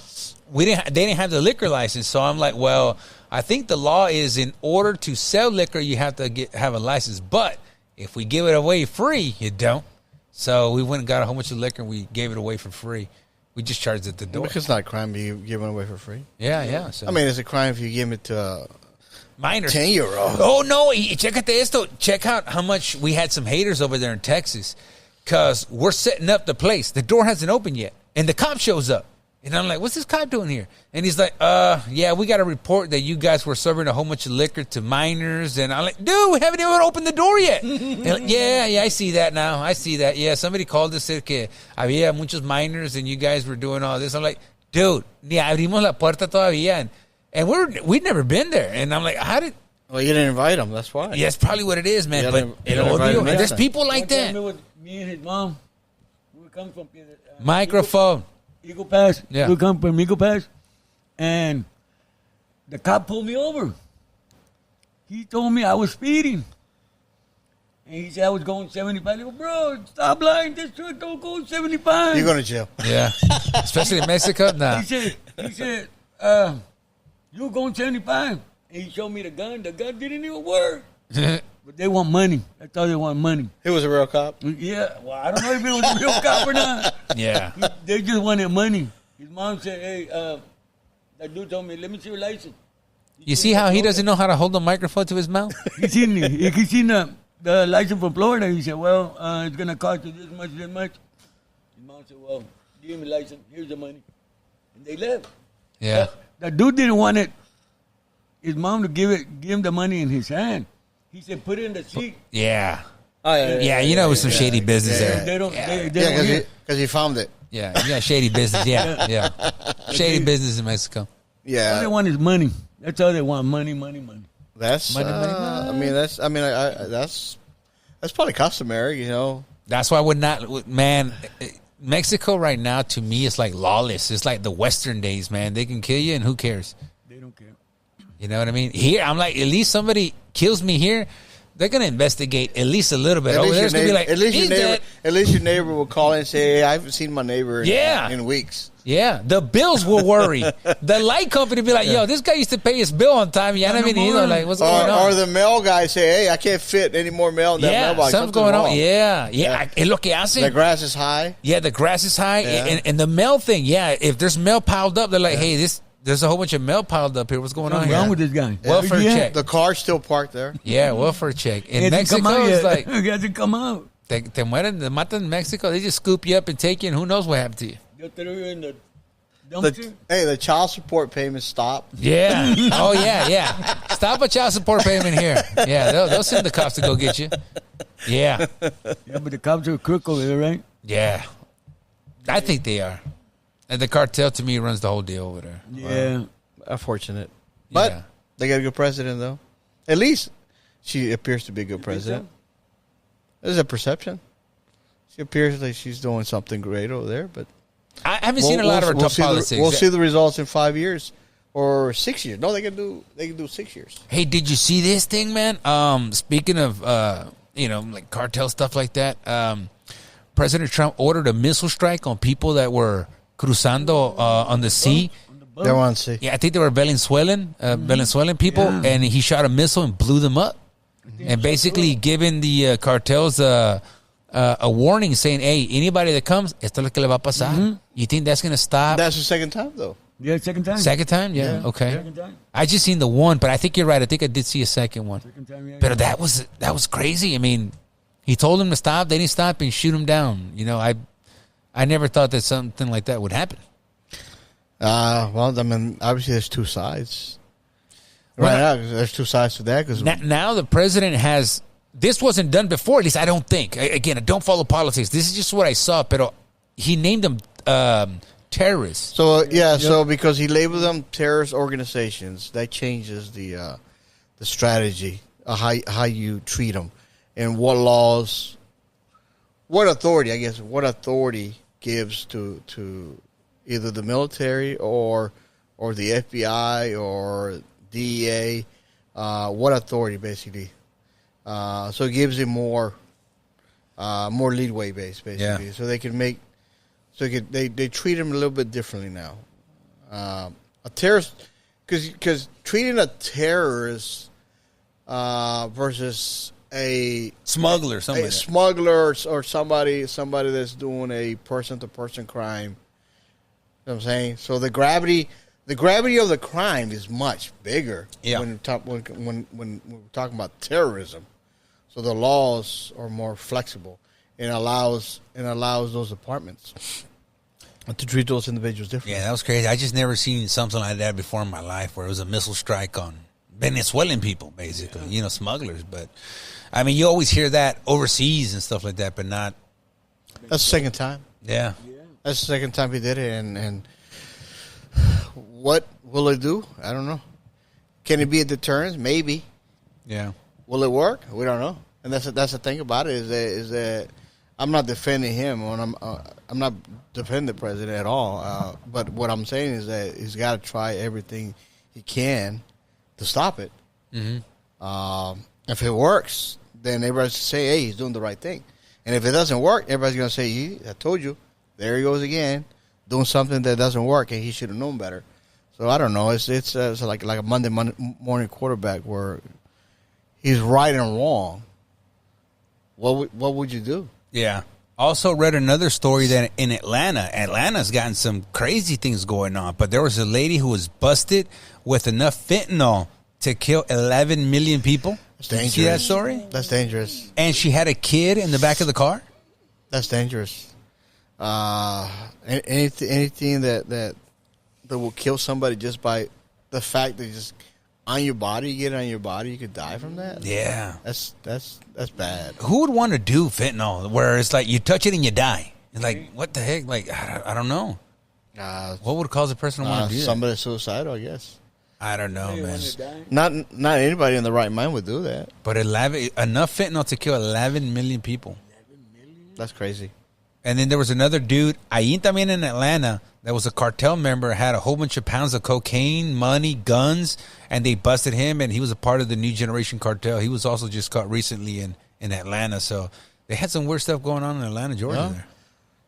they didn't have the liquor license, so I'm like, well, I think the law is in order to sell liquor, you have to have a license, but if we give it away free, you don't. So we went and got a whole bunch of liquor and we gave it away for free. We just charged it at the door. Because it's not a crime to give it away for free. Yeah. So I mean, it's a crime if you give it to a minors. 10-year-old. Oh, no. Chécate esto. Check out how much we had some haters over there in Texas because we're setting up the place. The door hasn't opened yet. And the cop shows up. And I'm like, what's this cop doing here? And he's like, yeah, we got a report that you guys were serving a whole bunch of liquor to minors. And I'm like, dude, we haven't even opened the door yet. Like, yeah, I see that now. I see that. Yeah, somebody called us said que había muchos minors and you guys were doing all this. I'm like, dude, ni abrimos la puerta todavía. And we'd never been there. And I'm like, how did... Well, you didn't invite them. That's why. Yeah, that's probably what it is, man. You But gotta invite odio, him next there's time. people like that. Me and his mom, we were coming from Microphone. Eagle Pass. Yeah. We come from Eagle Pass, and the cop pulled me over. He told me I was speeding. And he said I was going 75. I go, bro, stop lying. This truck don't go 75. You're going to jail. Yeah. Especially in Mexico? Nah. He said, you were going 75. And he showed me the gun. The gun didn't even work. But they want money. That's all they want, money. He was a real cop. Yeah. Well, I don't know if it was a real cop or not. Yeah. They just wanted money. His mom said, hey, that dude told me, let me see your license. You see how he doesn't know how to hold the microphone to his mouth? He seen the license from Florida. He said, well, it's going to cost you this much. His mom said, well, give me the license. Here's the money. And they left. Yeah. The dude didn't want it. His mom to give him the money in his hand. He said, put it in the seat. Yeah. Oh, Yeah, you know it was some shady business there. They don't. They Yeah, don't hear. because he found it. Yeah, you got shady business. Yeah. Shady business in Mexico. All Yeah. they want is money. That's all they want. Money. That's Money. I mean, that's probably customary, you know. That's why I would not, man. Mexico right now to me is like lawless. It's like the Western days, man. They can kill you and who cares? They don't care. You know what I mean? Here, I'm like, at least somebody kills me here. They're gonna investigate at least a little bit. Over there, it's gonna be like, at least he's your neighbor, dead. at least your neighbor will call and say, "Hey, I haven't seen my neighbor in weeks." Yeah, the bills will worry. The light company be like, yo, this guy used to pay his bill on time. Yeah, I mean, like, what's going on? Or the mail guy say, "Hey, I can't fit any more mail in that mailbox. Something's going on. wrong." Yeah. Es lo que hacen. The grass is high. Yeah, the grass is high. Yeah. And the mail thing, yeah, if there's mail piled up, they're like, hey, there's a whole bunch of mail piled up here. What's going on What's here? wrong with this guy? Welfare check. The car's still parked there. Yeah, welfare check. In He hasn't come Mexico, out it's yet. like, He hasn't come out. te matan in Mexico. They just scoop you up and take you, and who knows what happened to you. They threw you in the The child support payments stop. Yeah. Oh, yeah. Stop a child support payment here. Yeah, they'll send the cops to go get you. Yeah. Yeah, but the cops are crook over there, right? Yeah. I think they are. And the cartel, to me, runs the whole deal over there. Yeah. Unfortunate. But Yeah. they got a good president, though. At least she appears to be a good president. There's a perception. She appears like she's doing something great over there, but I haven't seen a lot of her top politics. We'll see the results in 5 years or 6 years. No, they can do 6 years. Hey, did you see this thing, man? Speaking of, like cartel stuff like that, President Trump ordered a missile strike on people that were cruzando on the sea. They want to see. Yeah, I think they were Venezuelan people, and he shot a missile and blew them up, and basically giving the cartels a warning saying, hey, anybody that comes, esto es lo que le va a pasar. Mm-hmm. You think that's going to stop? That's the second time, though. Yeah, second time. Second time? Yeah, okay. Second time. I just seen the one, but I think you're right. I think I did see a second one. Second time, yeah. But that was crazy. I mean, he told them to stop. They didn't stop and shoot him down. You know, I never thought that something like that would happen. Well, I mean, obviously there's two sides. Right now, there's two sides to that. Cause now the president has... This wasn't done before, at least I don't think. Again, I don't follow politics. This is just what I saw. But he named them terrorists. So, so because he labeled them terrorist organizations, that changes the strategy, how you treat them. And what laws, what authority gives to either the military or the FBI or DEA, what authority basically. So it gives him more leadway basically. Yeah. So they can make, they treat him a little bit differently now. A terrorist, because treating a terrorist versus a Smuggler, smuggler or somebody that's doing a person-to-person crime. You know what I'm saying? So the gravity of the crime is much bigger when we're talking about terrorism. So the laws are more flexible and allows those departments to treat those individuals differently. Yeah, that was crazy. I just never seen something like that before in my life, where it was a missile strike on Venezuelan people, basically, smugglers. But I mean, you always hear that overseas and stuff like that, but not. That's the second time. Yeah. That's the second time he did it, and what will it do? I don't know. Can it be a deterrent? Maybe. Yeah. Will it work? We don't know. And that's the thing about it is that I'm not defending him, and I'm not defending the president at all. But what I'm saying is that he's got to try everything he can to stop it. Mm-hmm. If it works, then everybody's going to say, hey, he's doing the right thing. And if it doesn't work, everybody's going to say, I told you. There he goes again, doing something that doesn't work, and he should have known better. So I don't know. It's like a Monday morning quarterback where he's right and wrong. What would you do? Yeah. Also read another story that in Atlanta's gotten some crazy things going on. But there was a lady who was busted with enough fentanyl to kill 11 million people. That's Did you dangerous. see that story? That's dangerous. And she had a kid in the back of the car? That's dangerous. Anything that will kill somebody just by the fact that just on your body, you get it on your body, you could die from that. Yeah. That's bad. Who would want to do fentanyl where it's like you touch it and you die? It's like, what the heck? Like, I don't know. What would cause a person to want to do that? Somebody suicidal, I guess. I don't know, man. Not anybody in the right mind would do that. But enough fentanyl to kill 11 million people. That's crazy. And then there was another dude, ahí también in Atlanta, that was a cartel member, had a whole bunch of pounds of cocaine, money, guns, and they busted him, and he was a part of the New Generation cartel. He was also just caught recently in Atlanta. So they had some weird stuff going on in Atlanta, Georgia. There.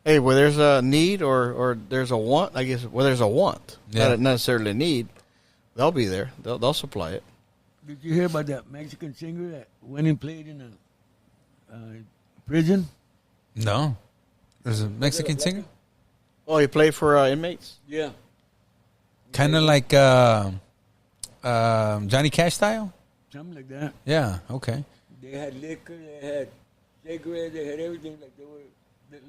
Hey, where there's a need or there's a want, I guess, where there's a want, not necessarily a need, they'll be there. They'll supply it. Did you hear about that Mexican singer that went and played in a prison? No. There's a Mexican singer? Oh, he played for inmates? Yeah. Kind of like Johnny Cash style? Something like that. Yeah, okay. They had liquor, they had cigarettes, they had everything. Like they were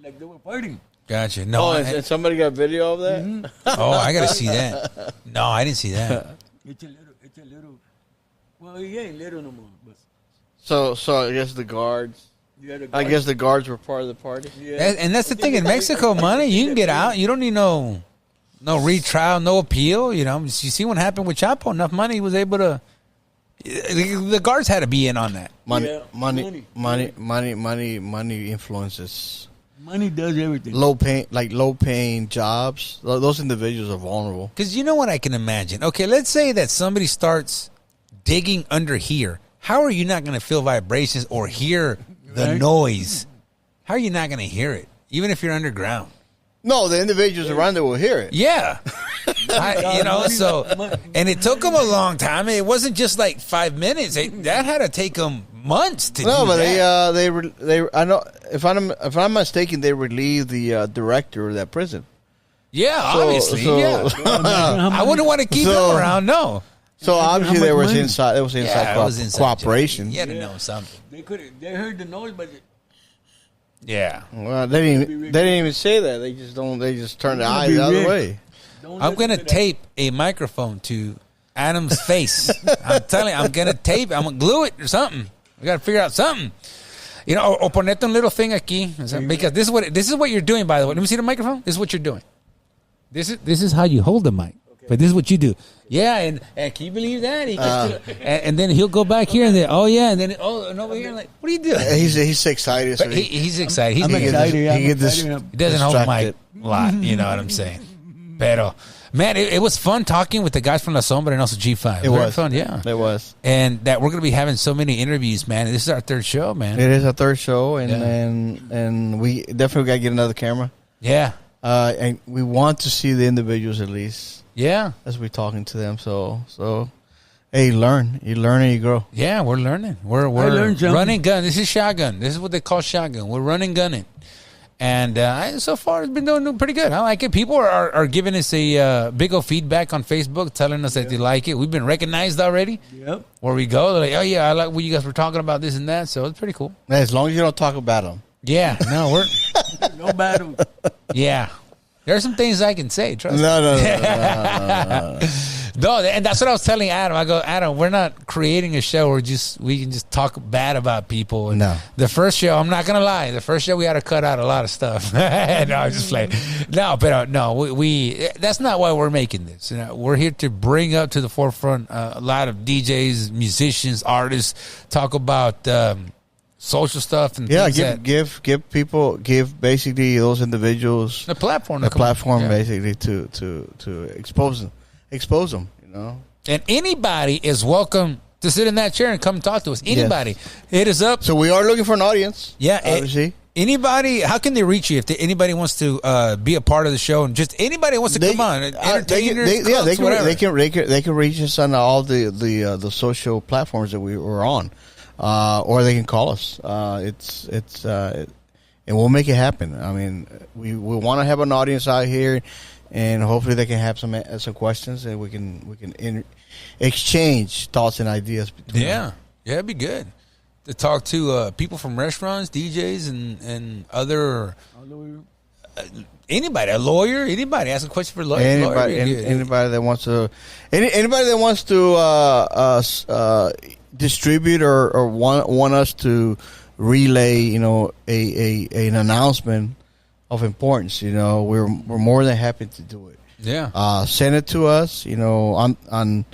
like they were partying. Gotcha. No, Oh, and somebody got video of that? Mm-hmm. oh, I gotta see that. No, I didn't see that. It's a little. Well, he ain't little no more. But So I guess the guards. yeah, the I guess the guards were part of the party. yeah. And that's the thing in Mexico, money. You can get out. You don't need no retrial, no appeal. You know, you see what happened with Chapo. Enough money, he was able to. The guards had to be in on that. Money influences. Money does everything. Low paying jobs. Those individuals are vulnerable. Because you know what I can imagine? Okay, let's say that somebody starts digging under here. How are you not going to feel vibrations or hear the Right. noise? How are you not going to hear it? Even if you're underground. No, the individuals around there will hear it. Yeah. And it took them a long time. It wasn't just like 5 minutes. That had to take them months to do But that. they I know if I'm mistaken, they relieved the director of that prison. Yeah, obviously. Yeah. I wouldn't want to keep So- them around. No. So obviously much there was money? inside Yeah, it was inside cooperation. job. You had to know something. They heard the noise, but Yeah. Well, they didn't even say that. They just turned their eyes the other way. I'm going to tape a microphone to Adam's face. I'm telling you, I'm going to tape it. I'm going to glue it or something. We got to figure out something. You know, o ponete un little thing aquí. Because this is what you're doing, by the way. Let me see the microphone. This is what you're doing. This is how you hold the mic. But this is what you do. Yeah, and can you believe that? And then he'll go back here and then, and then, and over here, like, what are you doing? He's excited. So But he's excited. I'm He excited. he doesn't hold the mic distracted. a lot. You know what I'm saying? Pero, man, it was fun talking with the guys from La Sombra and also G5. It Very was fun, yeah. It was. And that we're going to be having so many interviews, man. This is our third show, man. It is our third show, and Yeah. and we definitely got to get another camera. Yeah. And we want to see the individuals at least Yeah. as we're talking to them. So hey, you learn and you grow. Yeah, we're learning. We're learned something. running gun. This is shotgun. This is what they call shotgun. We're running gunning. And so far, it's been doing pretty good. I like it. People are giving us a big old feedback on Facebook, telling us that they like it. We've been recognized already. yep. Where we go, they're like, oh, yeah, I like what you guys were talking about, this and that. So it's pretty cool. As long as you don't talk about them. Yeah. No, we're... No battle. Yeah. There are some things I can say, trust me. No. No, and that's what I was telling Adam. I go, Adam, we're not creating a show where we can just talk bad about people. And No. The first show, I'm not gonna lie, the first show we had to cut out a lot of stuff. No, I'm just like, no, but no, we that's not why we're making this. You know, we're here to bring up to the forefront a lot of DJs, musicians, artists, talk about social stuff and Yeah, things give basically those individuals a platform, a platform Yeah. basically to expose them. You know. And anybody is welcome to sit in that chair and come talk to us. Anybody, hit us up. So we are looking for an audience. Yeah, obviously. Anybody, how can they reach you if anybody wants to be a part of the show and just anybody wants to come on, entertainers, whatever. They can reach us on all the social platforms that we were on, or they can call us. And we'll make it happen. I mean, we want to have an audience out here, and hopefully they can have some questions, and we can exchange thoughts and ideas. Between them. Yeah, it'd be good to talk to people from restaurants, DJs, and other anybody, a lawyer, anybody ask a question for a lawyer. Anybody that wants to distribute or want us to relay, an announcement of importance. We're more than happy to do it. Yeah. Send it to us, on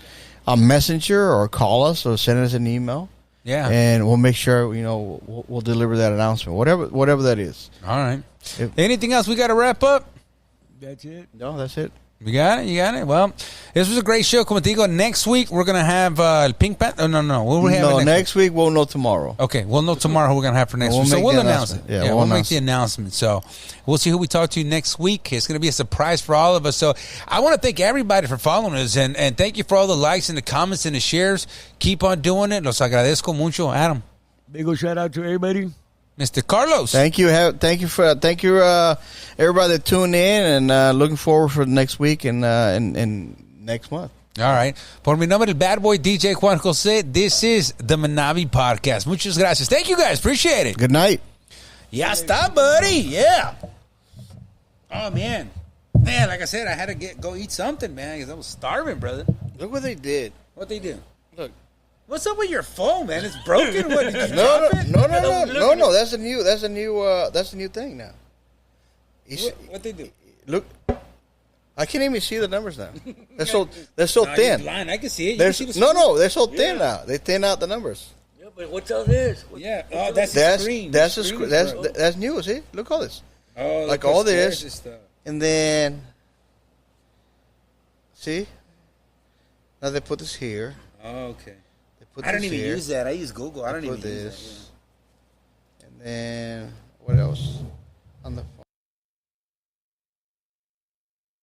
Messenger, or call us, or send us an email. Yeah. And we'll make sure, we'll deliver that announcement, whatever that is. All right. Anything else we got to wrap up? That's it. No, that's it. You got it? Well, this was a great show. Como te digo, next week we're going to have El Pink Panther. Oh, no. What we have next week we'll know tomorrow. Okay, we'll know tomorrow who we're going to have for next week. So we'll announce it. Yeah, we'll make the announcement. So we'll see who we talk to next week. It's going to be a surprise for all of us. So I want to thank everybody for following us, and thank you for all the likes and the comments and the shares. Keep on doing it. Los agradezco mucho, Adam. Big old shout out to everybody. Mr. Carlos. Thank you, everybody that tuned in, and looking forward for next week and next month. All right. Por mi nombre, el bad boy DJ Juan Jose. This is the Menavi podcast. Muchas gracias. Thank you guys. Appreciate it. Good night. Ya está, buddy. Yeah. Oh, man. Man, like I said, I had to go eat something, man, because I was starving, brother. Look what they did. What they do? Look. What's up with your phone, man? It's broken. What, did you No, drop it? no. That's a new thing now. What they do? Look, I can't even see the numbers now. They're so thin. Lying. I can see it. They're so thin now. They thin out the numbers. Yeah, but what's all this? Yeah. Oh, that's the screen. That's new. See, look all this. Oh, like all this, and then see. Now they put this here. Oh, okay. They put I don't this even here. use that. I use Google. I don't even use this. And then what else? On the